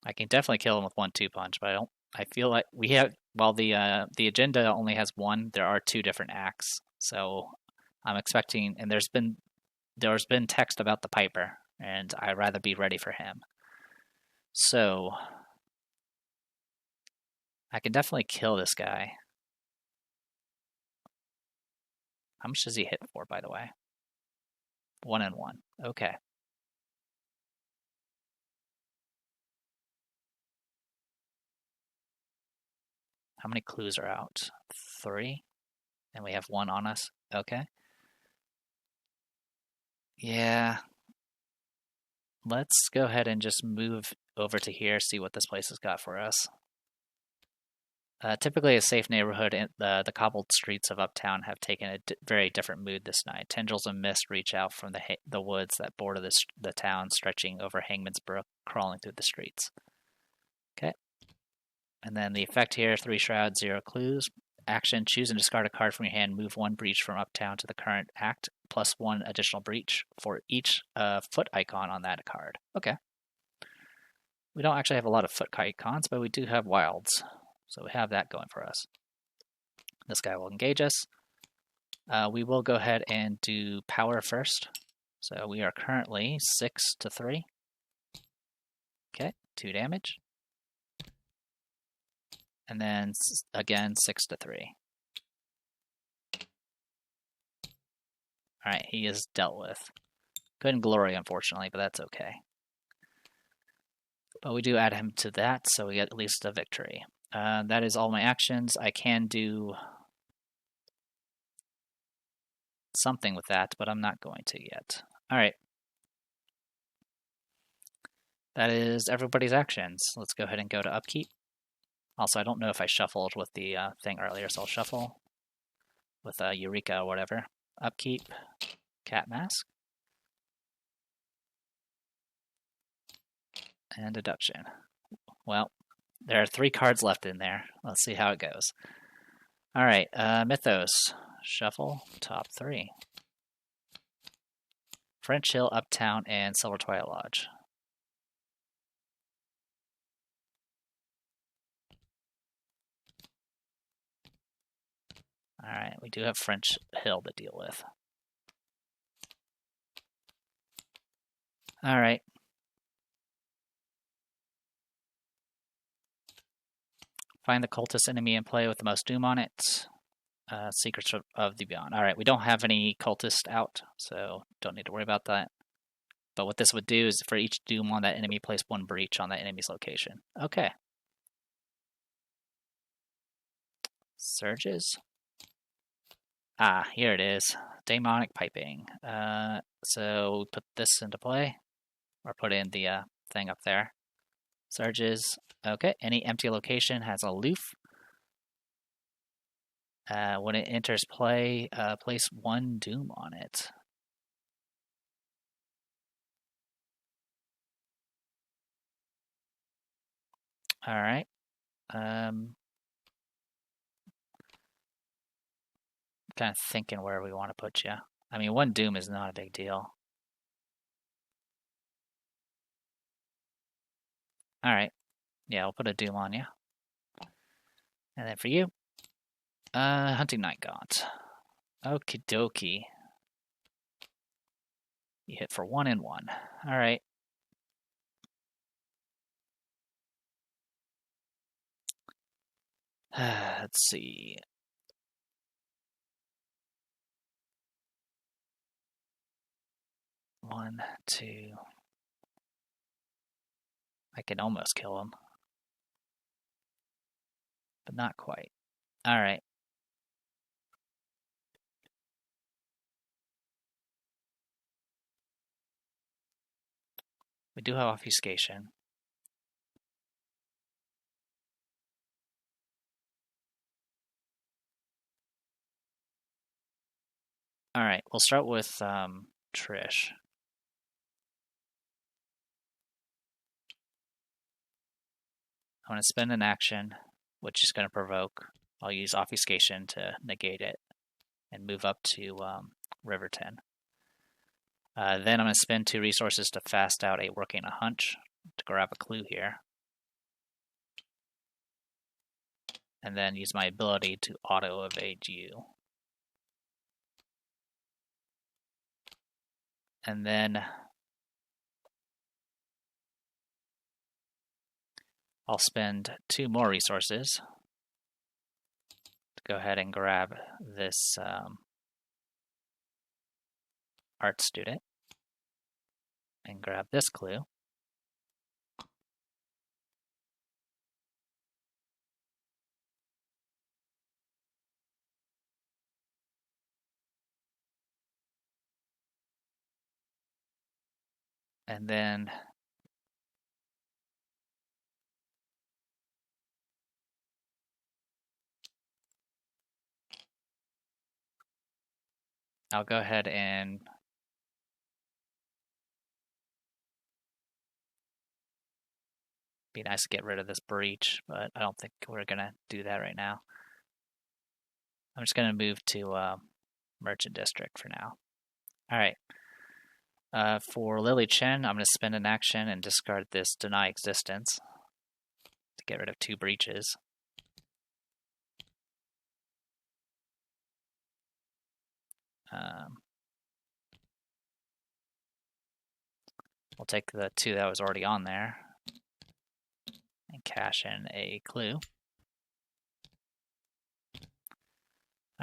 I can definitely kill him with 1-2 punch, but I feel like we have, while the agenda only has 1, there are 2 different acts. So I'm expecting, and there's been text about the Piper, and I'd rather be ready for him. So I can definitely kill this guy. How much does he hit for, by the way? 1 and 1. Okay. How many clues are out? 3? And we have 1 on us. Okay. Yeah. Let's go ahead and just move over to here, see what this place has got for us. Typically a safe neighborhood, the cobbled streets of Uptown have taken a very different mood this night. Tendrils of mist reach out from the woods that border the town, stretching over Hangman's Brook, crawling through the streets. Okay. And then the effect here, 3 shrouds, 0 clues. Action, choose and discard a card from your hand. Move 1 breach from Uptown to the current act, plus 1 additional breach for each foot icon on that card. Okay. We don't actually have a lot of foot icons, but we do have wilds. So we have that going for us. This guy will engage us. We will go ahead and do power first. So we are currently 6-3. Okay, 2 damage. And then again 6-3. Alright, he is dealt with. Couldn't glory, unfortunately, but that's okay. But we do add him to that, so we get at least a victory. That is all my actions. I can do something with that, but I'm not going to yet. Alright. That is everybody's actions. Let's go ahead and go to upkeep. Also, I don't know if I shuffled with the thing earlier, so I'll shuffle with Eureka or whatever. Upkeep, Cat Mask, and Deduction. Well, there are 3 cards left in there. Let's see how it goes. Alright, Mythos. Shuffle, top 3. French Hill, Uptown, and Silver Twilight Lodge. Alright, we do have French Hill to deal with. Alright. Find the cultist enemy in play with the most doom on it. Secrets of the Beyond. Alright, we don't have any cultist out, so don't need to worry about that. But what this would do is for each doom on that enemy, place 1 breach on that enemy's location. Okay. Surges. Ah, here it is. Demonic Piping. So we put this into play, or put in the thing up there. Surges. Okay, any empty location has a loof. When it enters play, place 1 doom on it. Alright. kind of thinking where we want to put you. I mean, one Doom is not a big deal. All right. Yeah, we'll put a Doom on you. And then for you, Hunting Night Gaunt. Okie dokie. You hit for 1 and 1. All right. Let's see. One, two. I can almost kill him, but not quite. All right. We do have obfuscation. All right, we'll start with Trish. I'm going to spend an action, which is going to provoke. I'll use obfuscation to negate it and move up to Riverton. Then I'm going to spend 2 resources to fast out a Working a Hunch to grab a clue here. And then use my ability to auto-evade you. And then I'll spend 2 more resources to go ahead and grab this art student and grab this clue. And then I'll go ahead and be nice to get rid of this breach, but I don't think we're going to do that right now. I'm just going to move to Merchant District for now. All right. For Lily Chen, I'm going to spend an action and discard this Deny Existence to get rid of 2 breaches. We'll take the 2 that was already on there and cash in a clue.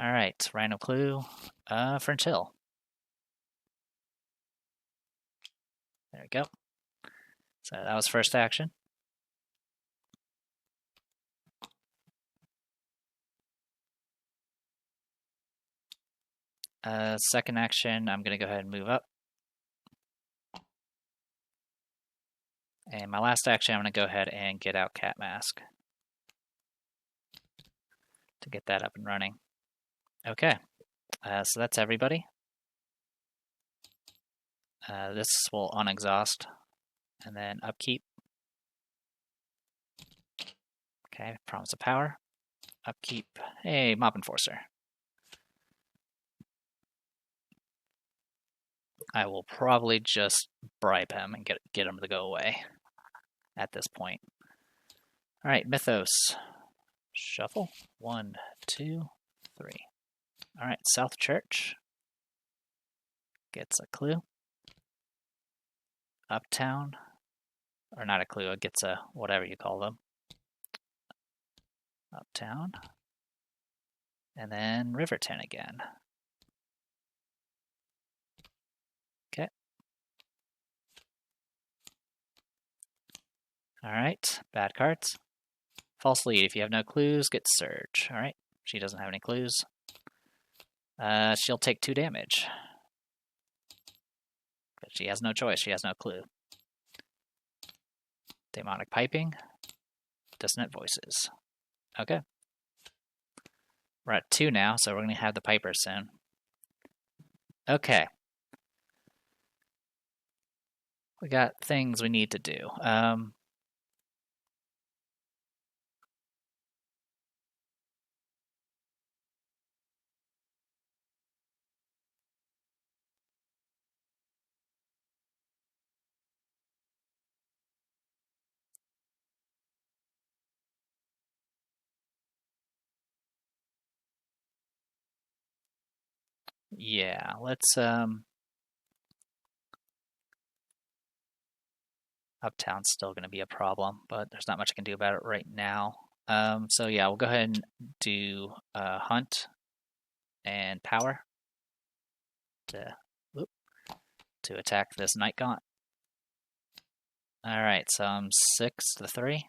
All right, random clue, French Hill. There we go. So that was first action. Second action, I'm going to go ahead and move up. And my last action, I'm going to go ahead and get out Cat Mask to get that up and running. Okay, so that's everybody. This will unexhaust and then upkeep. Okay, Promise of Power. Upkeep. Hey, Mob Enforcer. I will probably just bribe him and get him to go away at this point. All right, Mythos. Shuffle. 1, 2, 3. All right, South Church gets a clue. Uptown, or not a clue, it gets a whatever you call them. Uptown. And then Riverton again. Okay. All right, bad cards. False Lead. If you have no clues, get Surge. All right, she doesn't have any clues. She'll take 2 damage. But she has no choice. She has no clue. Demonic Piping. Dissonant Voices. Okay. We're at 2 now, so we're going to have the Piper soon. Okay. We got things we need to do. Yeah, let's Uptown's still going to be a problem, but there's not much I can do about it right now. So yeah, we'll go ahead and do Hunt and Power to whoop, to attack this Night Gaunt. All right, so I'm 6-3.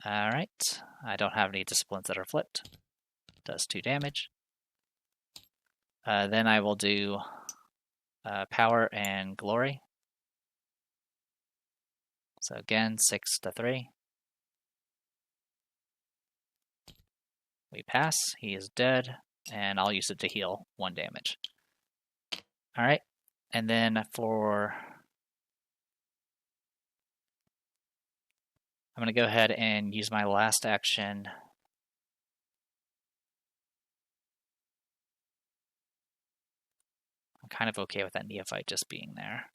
All right, I don't have any disciplines that are flipped. Does 2 damage. Then I will do Power and Glory. So again, 6-3. We pass. He is dead, and I'll use it to heal 1 damage. All right, and then for I'm going to go ahead and use my last action. I'm kind of okay with that Neophyte just being there.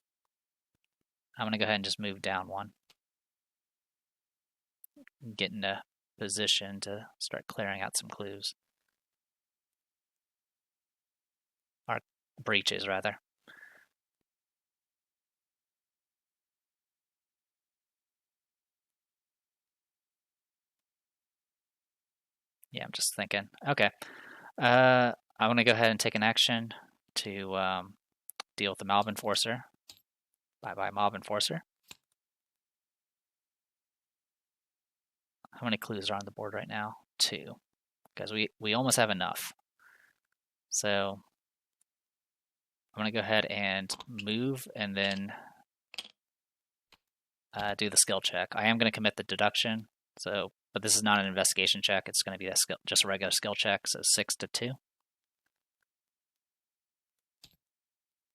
I'm going to go ahead and just move down 1. Get into position to start clearing out some clues. Or breaches, rather. Yeah, I'm just thinking. Okay. I'm going to go ahead and take an action to deal with the Mob Enforcer. Bye-bye, Mob Enforcer. How many clues are on the board right now? 2. Because we almost have enough. So I'm going to go ahead and move and then do the skill check. I am going to commit the deduction, but this is not an investigation check. It's going to be just a regular skill check, so 6-2.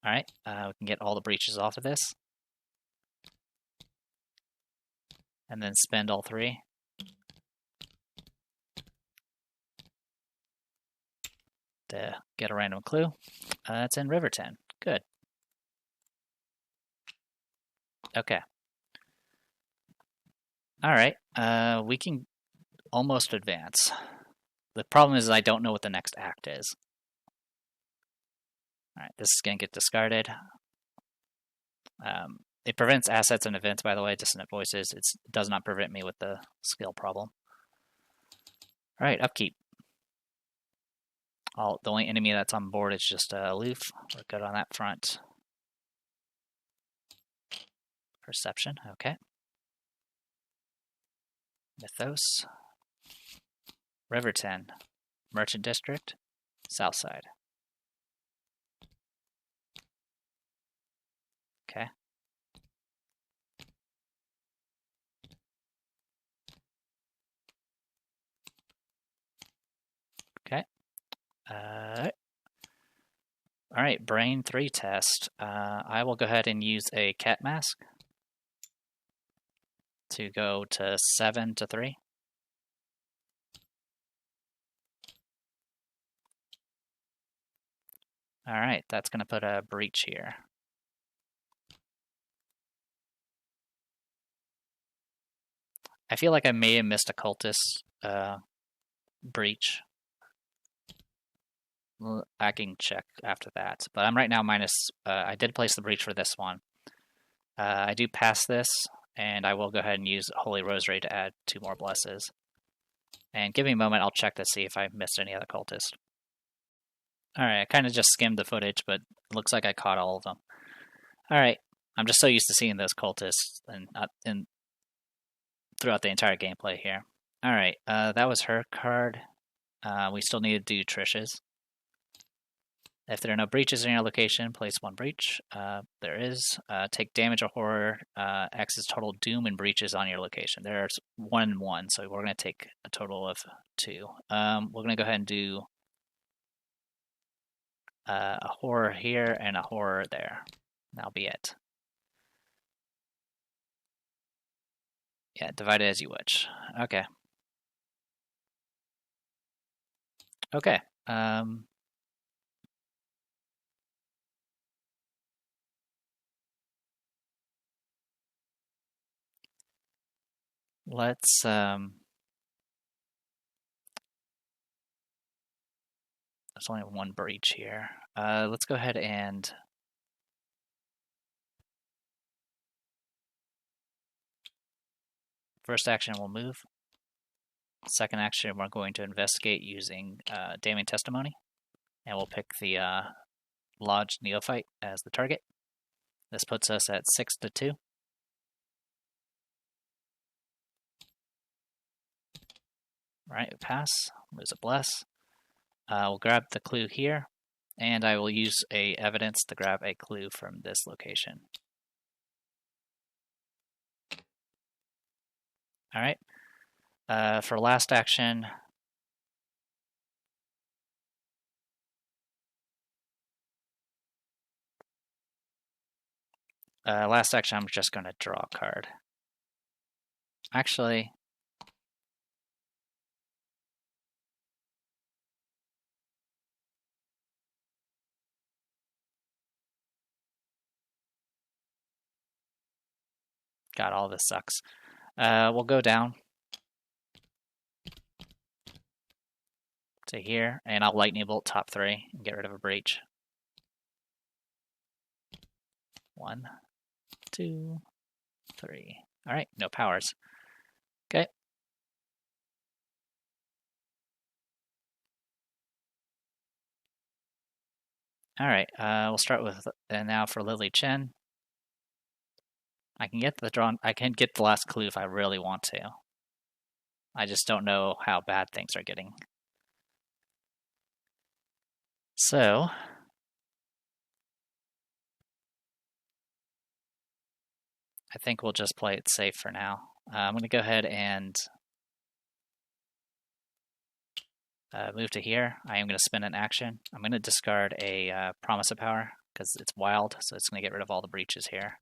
All right, we can get all the breaches off of this. And then spend all 3. To get a random clue. It's in Riverton. Good. Okay. All right, we can almost advance. The problem is I don't know what the next act is. All right, this is going to get discarded. It prevents assets and events, by the way, Dissonant Voices. It does not prevent me with the skill problem. All right, upkeep. The only enemy that's on board is just Aloof. We're good on that front. Perception, okay. Mythos. Riverton. Merchant District. Southside. Okay. Okay. All right, Brain 3 test. I will go ahead and use a Cat Mask to go to 7-3. All right, that's going to put a breach here. I feel like I may have missed a cultist breach. I can check after that, but I'm right now minus. I did place the breach for this one. I do pass this, and I will go ahead and use Holy Rosary to add 2 more blesses. And give me a moment, I'll check to see if I missed any other cultists. Alright, I kind of just skimmed the footage, but it looks like I caught all of them. Alright, I'm just so used to seeing those cultists and throughout the entire gameplay here. Alright, that was her card. We still need to do Trish's. If there are no breaches in your location, place 1 breach. There is. Take damage or horror. X's total doom and breaches on your location. There's 1 and 1, so we're going to take a total of 2. We're going to go ahead and do a horror here and a horror there. That'll be it. Yeah, divide it as you wish. Okay. Okay. Let's There's only one breach here. Let's go ahead and first action we'll move. Second action we're going to investigate using damning testimony, and we'll pick the lodged neophyte as the target. This puts us at 6-2. Right, pass. Lose a bless. We'll grab the clue here, and I will use a evidence to grab a clue from this location. All right. For last action, I'm just going to draw a card. Actually, God, all this sucks. We'll go down to here, and I'll lightning bolt top 3 and get rid of a breach. 1, 2, 3. All right, no powers. Okay. All right, we'll start with now for Lily Chen. I can get the last clue if I really want to. I just don't know how bad things are getting. So I think we'll just play it safe for now. I'm going to go ahead and move to here. I am going to spend an action. I'm going to discard a Promise of Power because it's wild, so it's going to get rid of all the breaches here.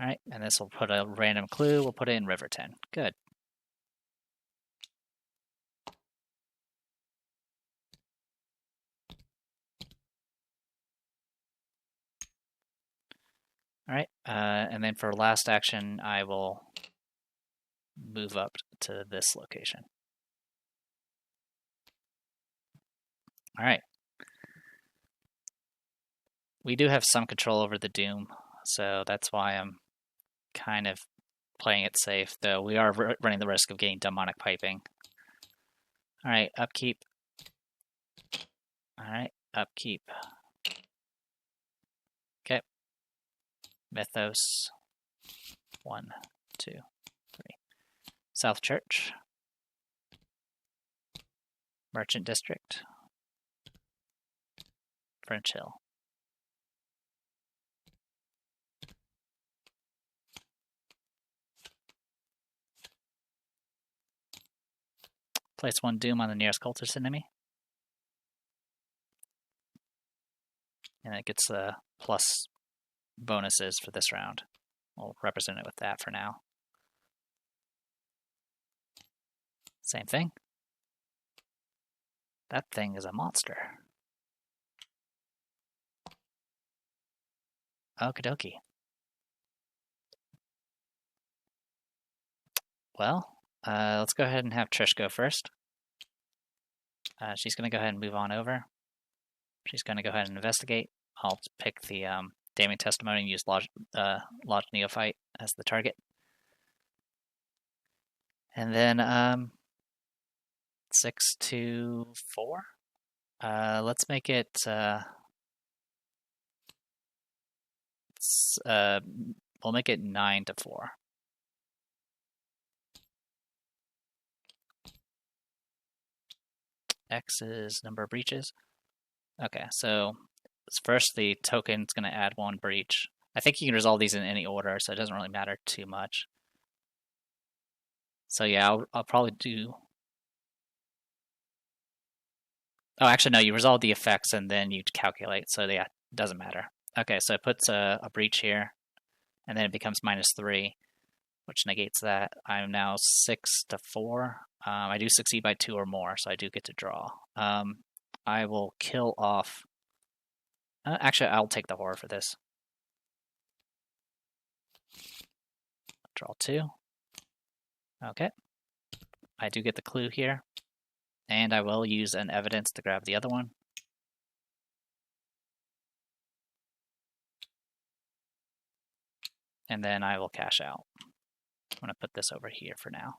All right, and this will put a random clue. We'll put it in Riverton. Good. All right, and then for last action, I will move up to this location. All right. We do have some control over the Doom, so that's why I'm kind of playing it safe, though we are running the risk of getting demonic piping. All right, upkeep. All right, upkeep. Okay. Mythos. 1, 2, 3. South Church. Merchant District. French Hill. Place 1 Doom on the nearest cultist enemy. And it gets plus bonuses for this round. We'll represent it with that for now. Same thing. That thing is a monster. Okie dokie. Well, let's go ahead and have Trish go first. She's going to go ahead and move on over. She's going to go ahead and investigate. I'll pick the damning testimony and use Lodge Neophyte as the target. And then 6-4. Let's make it. We'll make it 9-4. X is number of breaches. Okay, so first the token's going to add 1 breach. I think you can resolve these in any order, so it doesn't really matter too much. So yeah, I'll probably do... Oh, actually, no, you resolve the effects and then you calculate, so yeah, it doesn't matter. Okay, so it puts a breach here, and then it becomes -3, which negates that. I'm now 6-4. I do succeed by 2 or more, so I do get to draw. I will kill off... actually, I'll take the horror for this. Draw 2. Okay. I do get the clue here, and I will use an evidence to grab the other one. And then I will cash out. I'm going to put this over here for now.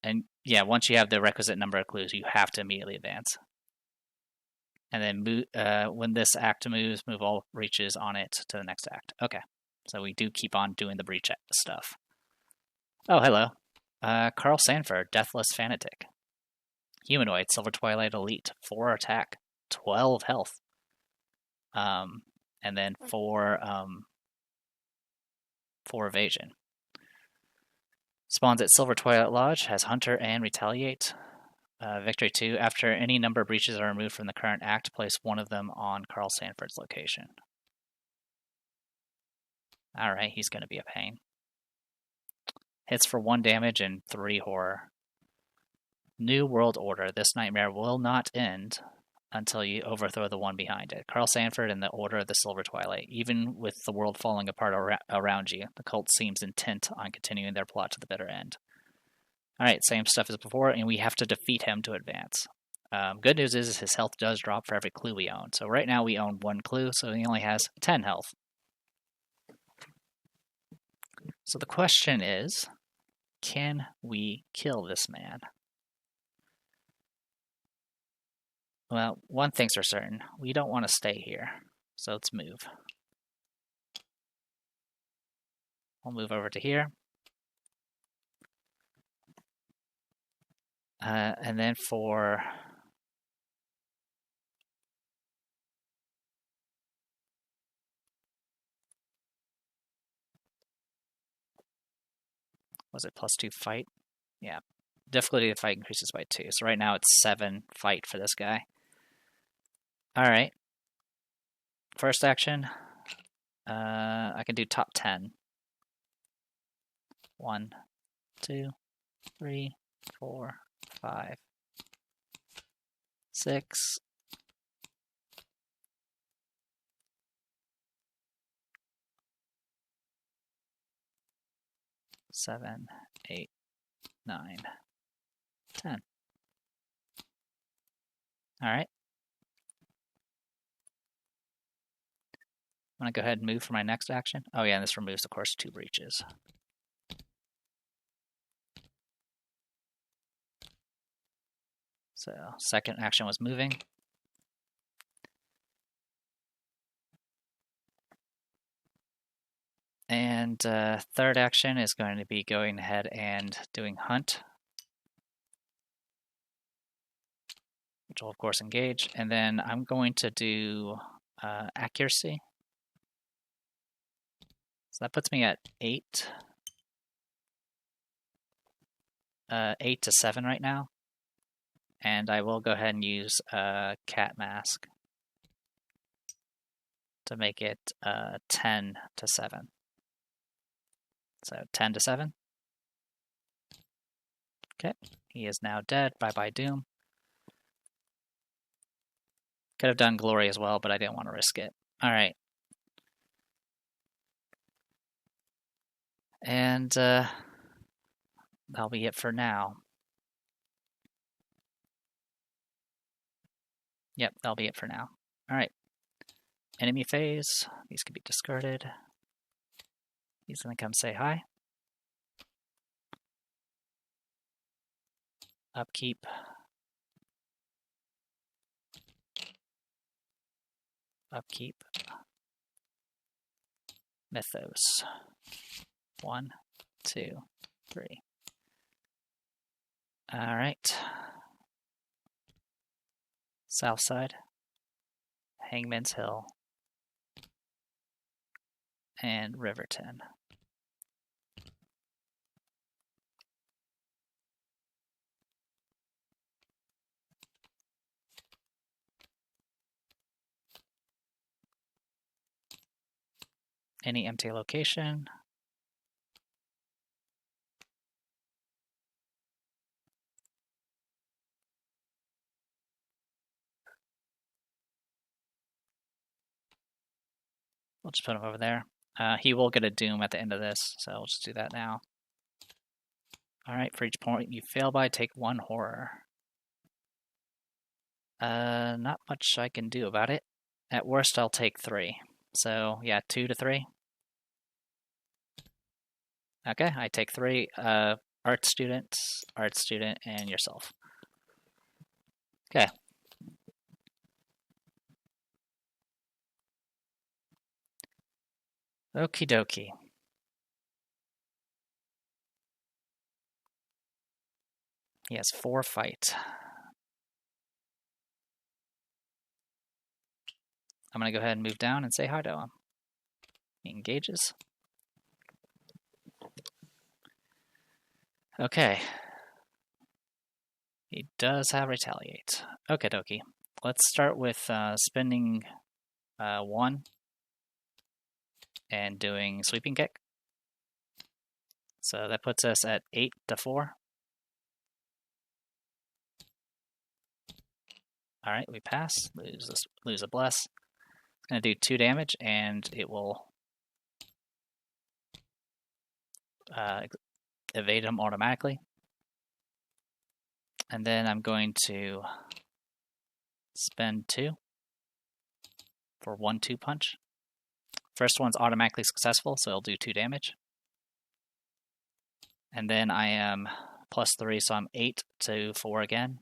And yeah, once you have the requisite number of clues, you have to immediately advance. And then when this act moves, move all breaches on it to the next act. Okay, so we do keep on doing the breach stuff. Oh, hello. Carl Sanford, Deathless Fanatic. Humanoid, Silver Twilight Elite, 4 attack, 12 health. And then 4 evasion. Spawns at Silver Twilight Lodge, has Hunter and Retaliate. Victory 2. After any number of breaches are removed from the current act, place one of them on Carl Sanford's location. Alright, he's going to be a pain. Hits for 1 damage and 3 horror. New World Order. This nightmare will not end until you overthrow the one behind it. Carl Sanford and the Order of the Silver Twilight. Even with the world falling apart around you, the cult seems intent on continuing their plot to the bitter end. Alright, same stuff as before, and we have to defeat him to advance. Good news is his health does drop for every clue we own. So right now we own 1 clue, so he only has 10 health. So the question is, can we kill this man? Well, one thing's for certain. We don't want to stay here, so let's move. We'll move over to here. And then for was it +2 fight? Yeah. Difficulty of fight increases by 2. So right now it's 7 fight for this guy. Alright. First action. I can do top 10. 1, 2, 3, 4, 5, 6, 7, 8, 9, 10. Alright. I'm going to go ahead and move for my next action. Oh yeah, and this removes, of course, 2 breaches. So, second action was moving. And third action is going to be going ahead and doing Hunt, which will, of course, engage. And then I'm going to do Accuracy. So that puts me at 8. 8 to 7 right now. And I will go ahead and use Cat Mask to make it 10 to 7. So 10 to 7. Okay, he is now dead. Bye-bye, Doom. Could have done Glory as well, but I didn't want to risk it. Alright. And that'll be it for now. Yep, that'll be it for now. Alright. Enemy phase. These can be discarded. He's going to come say hi. Upkeep. Upkeep. Mythos. 1, 2, 3. Alright. South side. Hangman's Hill. And Riverton. Any empty location. We'll just put them over there. He will get a doom at the end of this, so we'll just do that now. Alright, for each point you fail by, take 1 horror. Not much I can do about it. At worst, I'll take 3. So, yeah, 2 to 3. Okay, I take 3. Art student, and yourself. Okay. Okie dokie. He has 4 fight. I'm going to go ahead and move down and say hi to him. He engages. Okay. He does have retaliate. Okie dokie. Let's start with spending 1 and doing sweeping kick. So that puts us at 8 to 4. Alright, we pass. Lose a bless. It's going to do 2 damage, and it will evade him automatically. And then I'm going to spend 2 for 1-2 punch. First one's automatically successful, so it'll do 2 damage. And then I am +3, so I'm 8 to 4 again.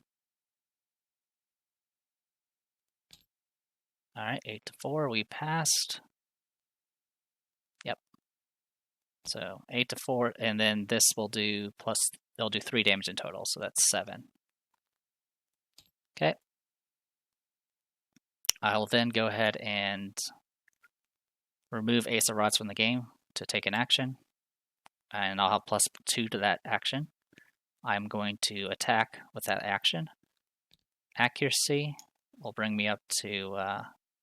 Alright, 8 to 4, we passed. Yep. So 8 to 4, and then this will do it'll do 3 damage in total, so that's 7. Okay. I'll then go ahead and remove Ace of Rods from the game to take an action, and I'll have +2 to that action. I'm going to attack with that action. Accuracy will bring me up to...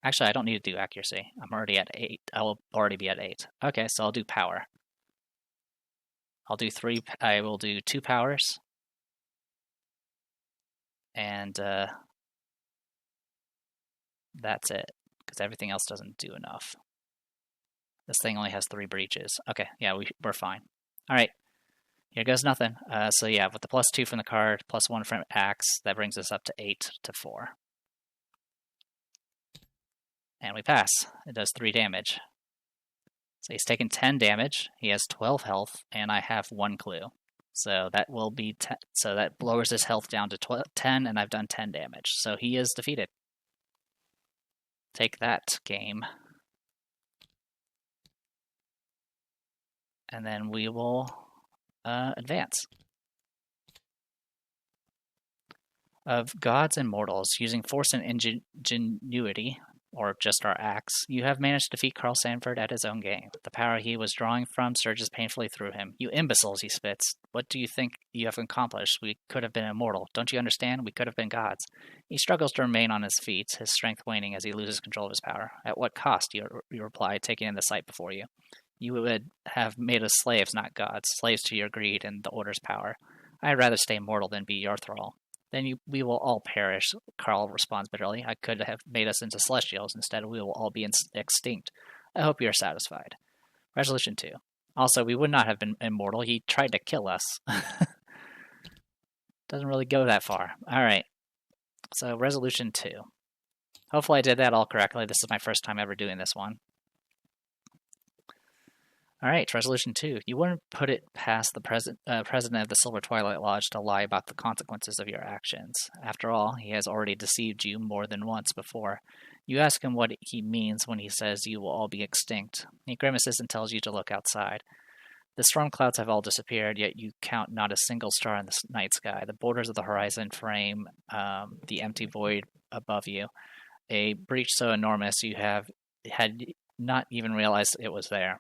actually, I don't need to do accuracy. I'm already at 8. I will already be at 8. Okay, so I'll do power. I will do 2 powers. And that's it, because everything else doesn't do enough. This thing only has 3 breaches. Okay, yeah, we're fine. Alright, here goes nothing. So yeah, with the +2 from the card, +1 from Axe, that brings us up to 8 to 4. And we pass. It does 3 damage. So he's taken 10 damage, he has 12 health, and I have 1 clue. So that will be so that lowers his health down to 10, and I've done 10 damage. So he is defeated. Take that, game. And then we will advance. Of gods and mortals, using force and ingenuity, or just our axe, you have managed to defeat Carl Sanford at his own game. The power he was drawing from surges painfully through him. You imbeciles, he spits. What do you think you have accomplished? We could have been immortal. Don't you understand? We could have been gods. He struggles to remain on his feet, his strength waning as he loses control of his power. At what cost, you reply, taking in the sight before you. You would have made us slaves, not gods, slaves to your greed and the Order's power. I'd rather stay mortal than be your thrall. Then we will all perish, Carl responds bitterly. I could have made us into celestials. Instead, we will all be extinct. I hope you're satisfied. Resolution 2. Also, we would not have been immortal. He tried to kill us. Doesn't really go that far. Alright. So, Resolution 2. Hopefully I did that all correctly. This is my first time ever doing this one. Alright, Resolution 2. You wouldn't put it past the president of the Silver Twilight Lodge to lie about the consequences of your actions. After all, he has already deceived you more than once before. You ask him what he means when he says you will all be extinct. He grimaces and tells you to look outside. The storm clouds have all disappeared, yet you count not a single star in the night sky. The borders of the horizon frame the empty void above you. A breach so enormous you had not even realized it was there.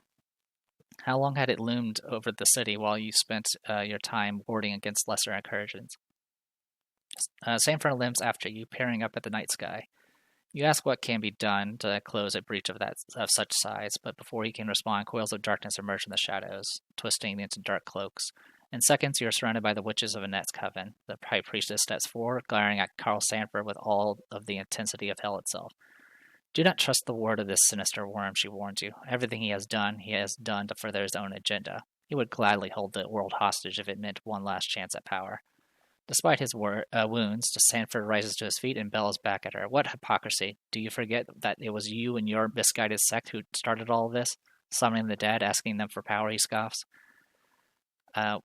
How long had it loomed over the city while you spent your time warding against lesser incursions? Same for limbs after you, peering up at the night sky. You ask what can be done to close a breach of such size, but before he can respond, coils of darkness emerge from the shadows, twisting into dark cloaks. In seconds, you are surrounded by the witches of Annette's coven. The high priestess steps forward, glaring at Carl Sanford with all of the intensity of hell itself. Do not trust the word of this sinister worm, she warns you. Everything he has done to further his own agenda. He would gladly hold the world hostage if it meant one last chance at power. Despite his wounds, Sanford rises to his feet and bellows back at her. What hypocrisy! Do you forget that it was you and your misguided sect who started all of this? Summoning the dead, asking them for power, he scoffs.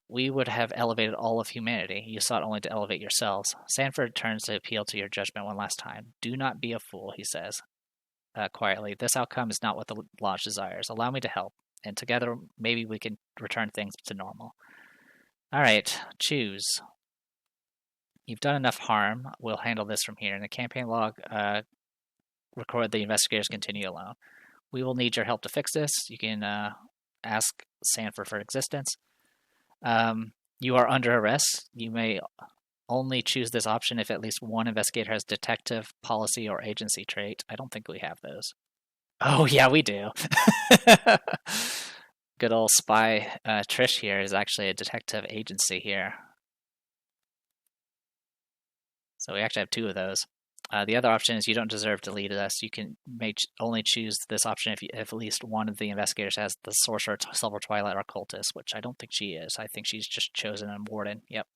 We would have elevated all of humanity. You sought only to elevate yourselves. Sanford turns to appeal to your judgment one last time. Do not be a fool, he says, quietly. This outcome is not what the Lodge desires. Allow me to help, and together maybe we can return things to normal. All right, choose. You've done enough harm. We'll handle this from here. In the campaign log, record the investigators continue alone. We will need your help to fix this. You can ask Sanford for existence. You are under arrest. You may only choose this option if at least one investigator has detective, policy, or agency trait. I don't think we have those. Oh, yeah, we do. Good old spy Trish here is actually a detective agency here. So we actually have two of those. The other option is you don't deserve to lead us. You can only choose this option if at least one of the investigators has the Sorcerer, Silver Twilight, or Cultist, which I don't think she is. I think she's just chosen a Warden. Yep.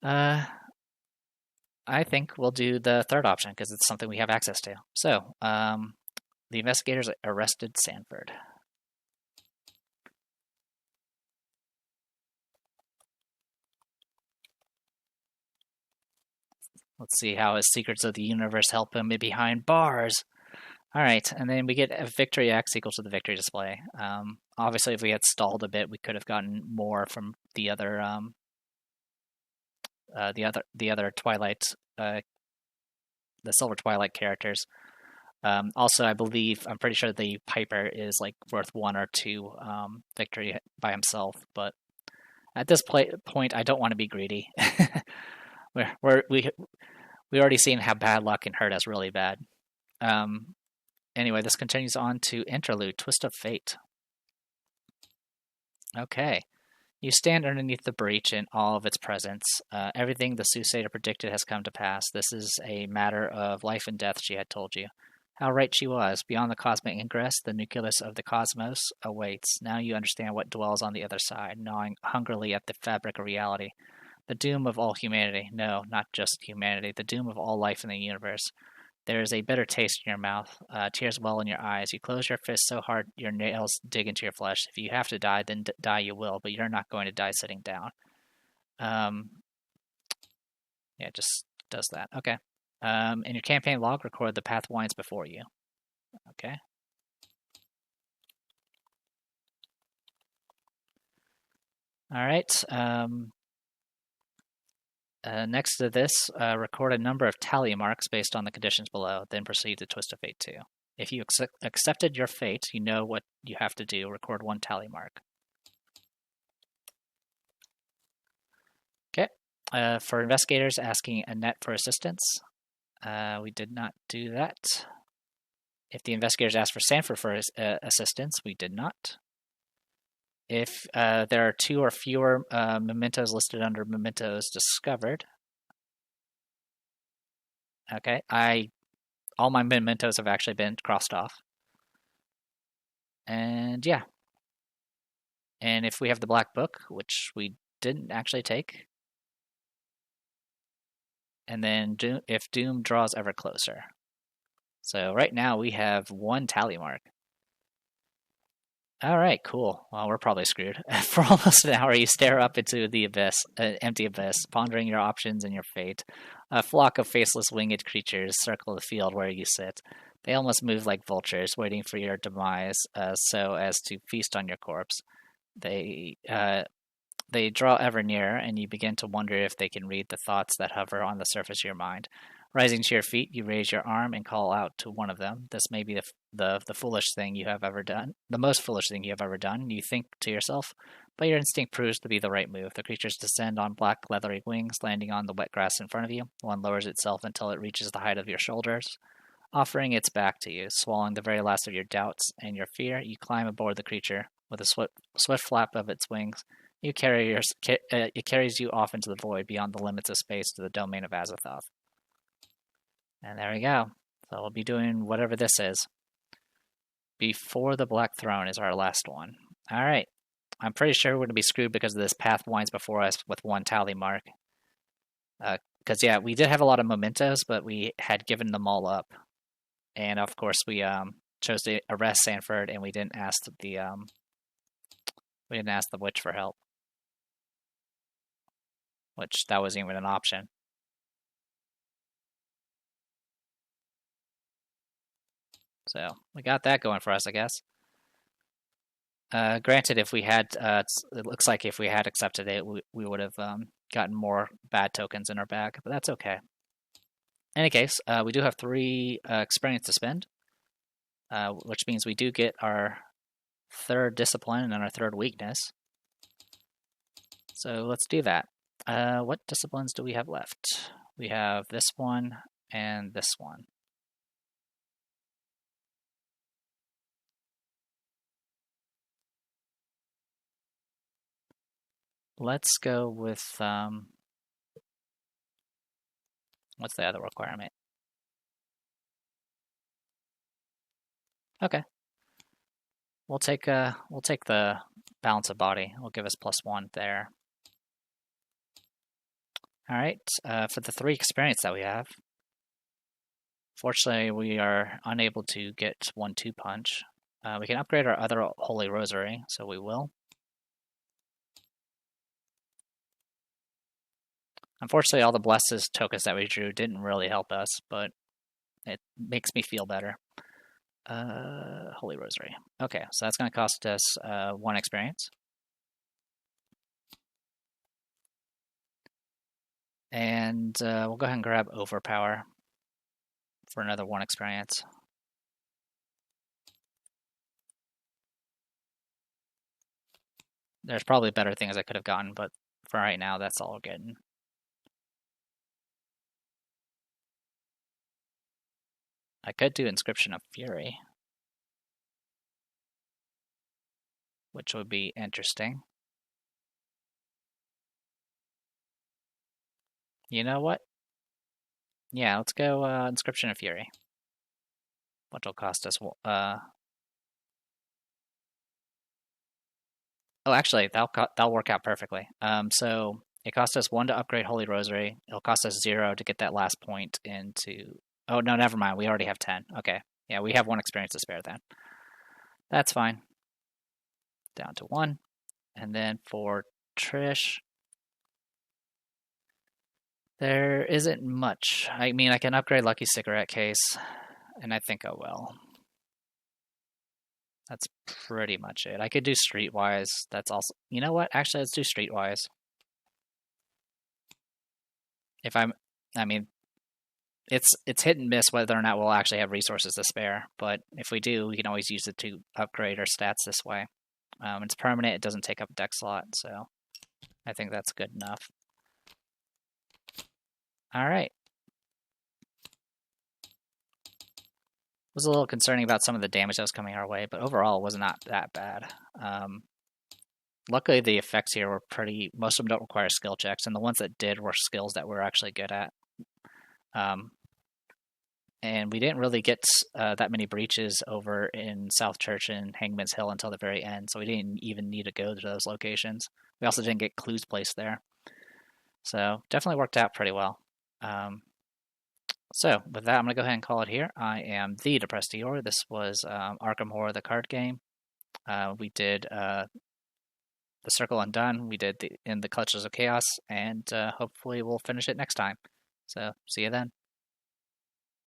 I think we'll do the third option because it's something we have access to. So, the investigators arrested Sanford. Let's see how his secrets of the universe help him behind bars. All right, and then we get a victory X equal to the victory display. Obviously, if we had stalled a bit, we could have gotten more from the other Twilight, the Silver Twilight characters. Also, I'm pretty sure the Piper is like worth 1 or 2 victory by himself. But at this point, I don't want to be greedy. We already seen how bad luck can hurt us really bad. Anyway, this continues on to Interlude, Twist of Fate. Okay. You stand underneath the breach in awe of its presence. Everything the soothsayer predicted has come to pass. This is a matter of life and death, she had told you. How right she was. Beyond the cosmic ingress, the nucleus of the cosmos awaits. Now you understand what dwells on the other side, gnawing hungrily at the fabric of reality. The doom of all humanity. No, not just humanity. The doom of all life in the universe. There is a bitter taste in your mouth. Tears well in your eyes. You close your fists so hard your nails dig into your flesh. If you have to die, then die you will, but you're not going to die sitting down. Yeah, it just does that. Okay. In your campaign log, record the path winds before you. Okay. All right. Next to this, record a number of tally marks based on the conditions below, then proceed to Twist of Fate 2. If you accepted your fate, you know what you have to do. Record 1 tally mark. Okay. For investigators asking Annette for assistance, we did not do that. If the investigators asked for Sanford for assistance, we did not. If there are 2 or fewer mementos listed under mementos discovered, okay, all my mementos have actually been crossed off. And yeah. And if we have the black book, which we didn't actually take, and then if doom draws ever closer. So right now we have 1 tally mark. All right, cool. Well, we're probably screwed. For almost an hour, you stare up into the abyss, empty abyss, pondering your options and your fate. A flock of faceless winged creatures circle the field where you sit. They almost move like vultures, waiting for your demise, so as to feast on your corpse. They draw ever nearer, and you begin to wonder if they can read the thoughts that hover on the surface of your mind. Rising to your feet, you raise your arm and call out to one of them. This may be the foolish thing you have ever done, the most foolish thing you have ever done, you think to yourself, but your instinct proves to be the right move. The creatures descend on black leathery wings, landing on the wet grass in front of you. One lowers itself until it reaches the height of your shoulders, offering its back to you. Swallowing the very last of your doubts and your fear, you climb aboard the creature. With a swift flap of its wings, it carries you off into the void beyond the limits of space to the domain of Azathoth. And there we go. So we'll be doing whatever this is. Before the Black Throne is our last one. All right. I'm pretty sure we're going to be screwed because this path winds before us with one tally mark. Because, yeah, we did have a lot of mementos, but we had given them all up. And, of course, we chose to arrest Sanford, and we didn't ask the witch for help. Which, that wasn't even an option. So, we got that going for us, I guess. Granted, if we had, it looks like if we had accepted it, we would have gotten more bad tokens in our bag, but that's okay. In any case, we do have 3 experience to spend, which means we do get our 3rd discipline and our 3rd weakness. So let's do that. What disciplines do we have left? We have this one and this one. Let's go with, what's the other requirement? Okay. We'll take the balance of body. It'll give us +1 there. All right, for the 3 experience that we have, fortunately we are unable to get 1-2 punch. We can upgrade our other Holy Rosary, so we will. Unfortunately, all the Blesses tokens that we drew didn't really help us, but it makes me feel better. Holy Rosary. Okay, so that's going to cost us 1 experience. And we'll go ahead and grab Overpower for another 1 experience. There's probably better things I could have gotten, but for right now, that's all we're getting. I could do Inscription of Fury, which would be interesting. You know what? Yeah, let's go Inscription of Fury, which will cost us... oh, actually, that'll work out perfectly. So it costs us 1 to upgrade Holy Rosary. It'll cost us 0 to get that last point into... Oh, no, never mind. We already have 10. Okay. Yeah, we have 1 experience to spare then. That's fine. Down to 1. And then for Trish, there isn't much. I mean, I can upgrade Lucky Cigarette Case, and I think I will. That's pretty much it. I could do Streetwise. That's also... You know what? Actually, let's do Streetwise. I mean, it's hit and miss whether or not we'll actually have resources to spare, but if we do, we can always use it to upgrade our stats this way. It's permanent, it doesn't take up a deck slot, so I think that's good enough. Alright. Was a little concerning about some of the damage that was coming our way, but overall it was not that bad. Luckily the effects here were pretty... Most of them don't require skill checks, and the ones that did were skills that we're actually good at. And we didn't really get that many breaches over in South Church and Hangman's Hill until the very end, so we didn't even need to go to those locations. We also didn't get clues placed there. So definitely worked out pretty well. So with that, I'm going to go ahead and call it here. I am the Depressed Eeyore. This was Arkham Horror, the card game. We did the Circle Undone. We did In the Clutches of Chaos, and hopefully we'll finish it next time. So see you then.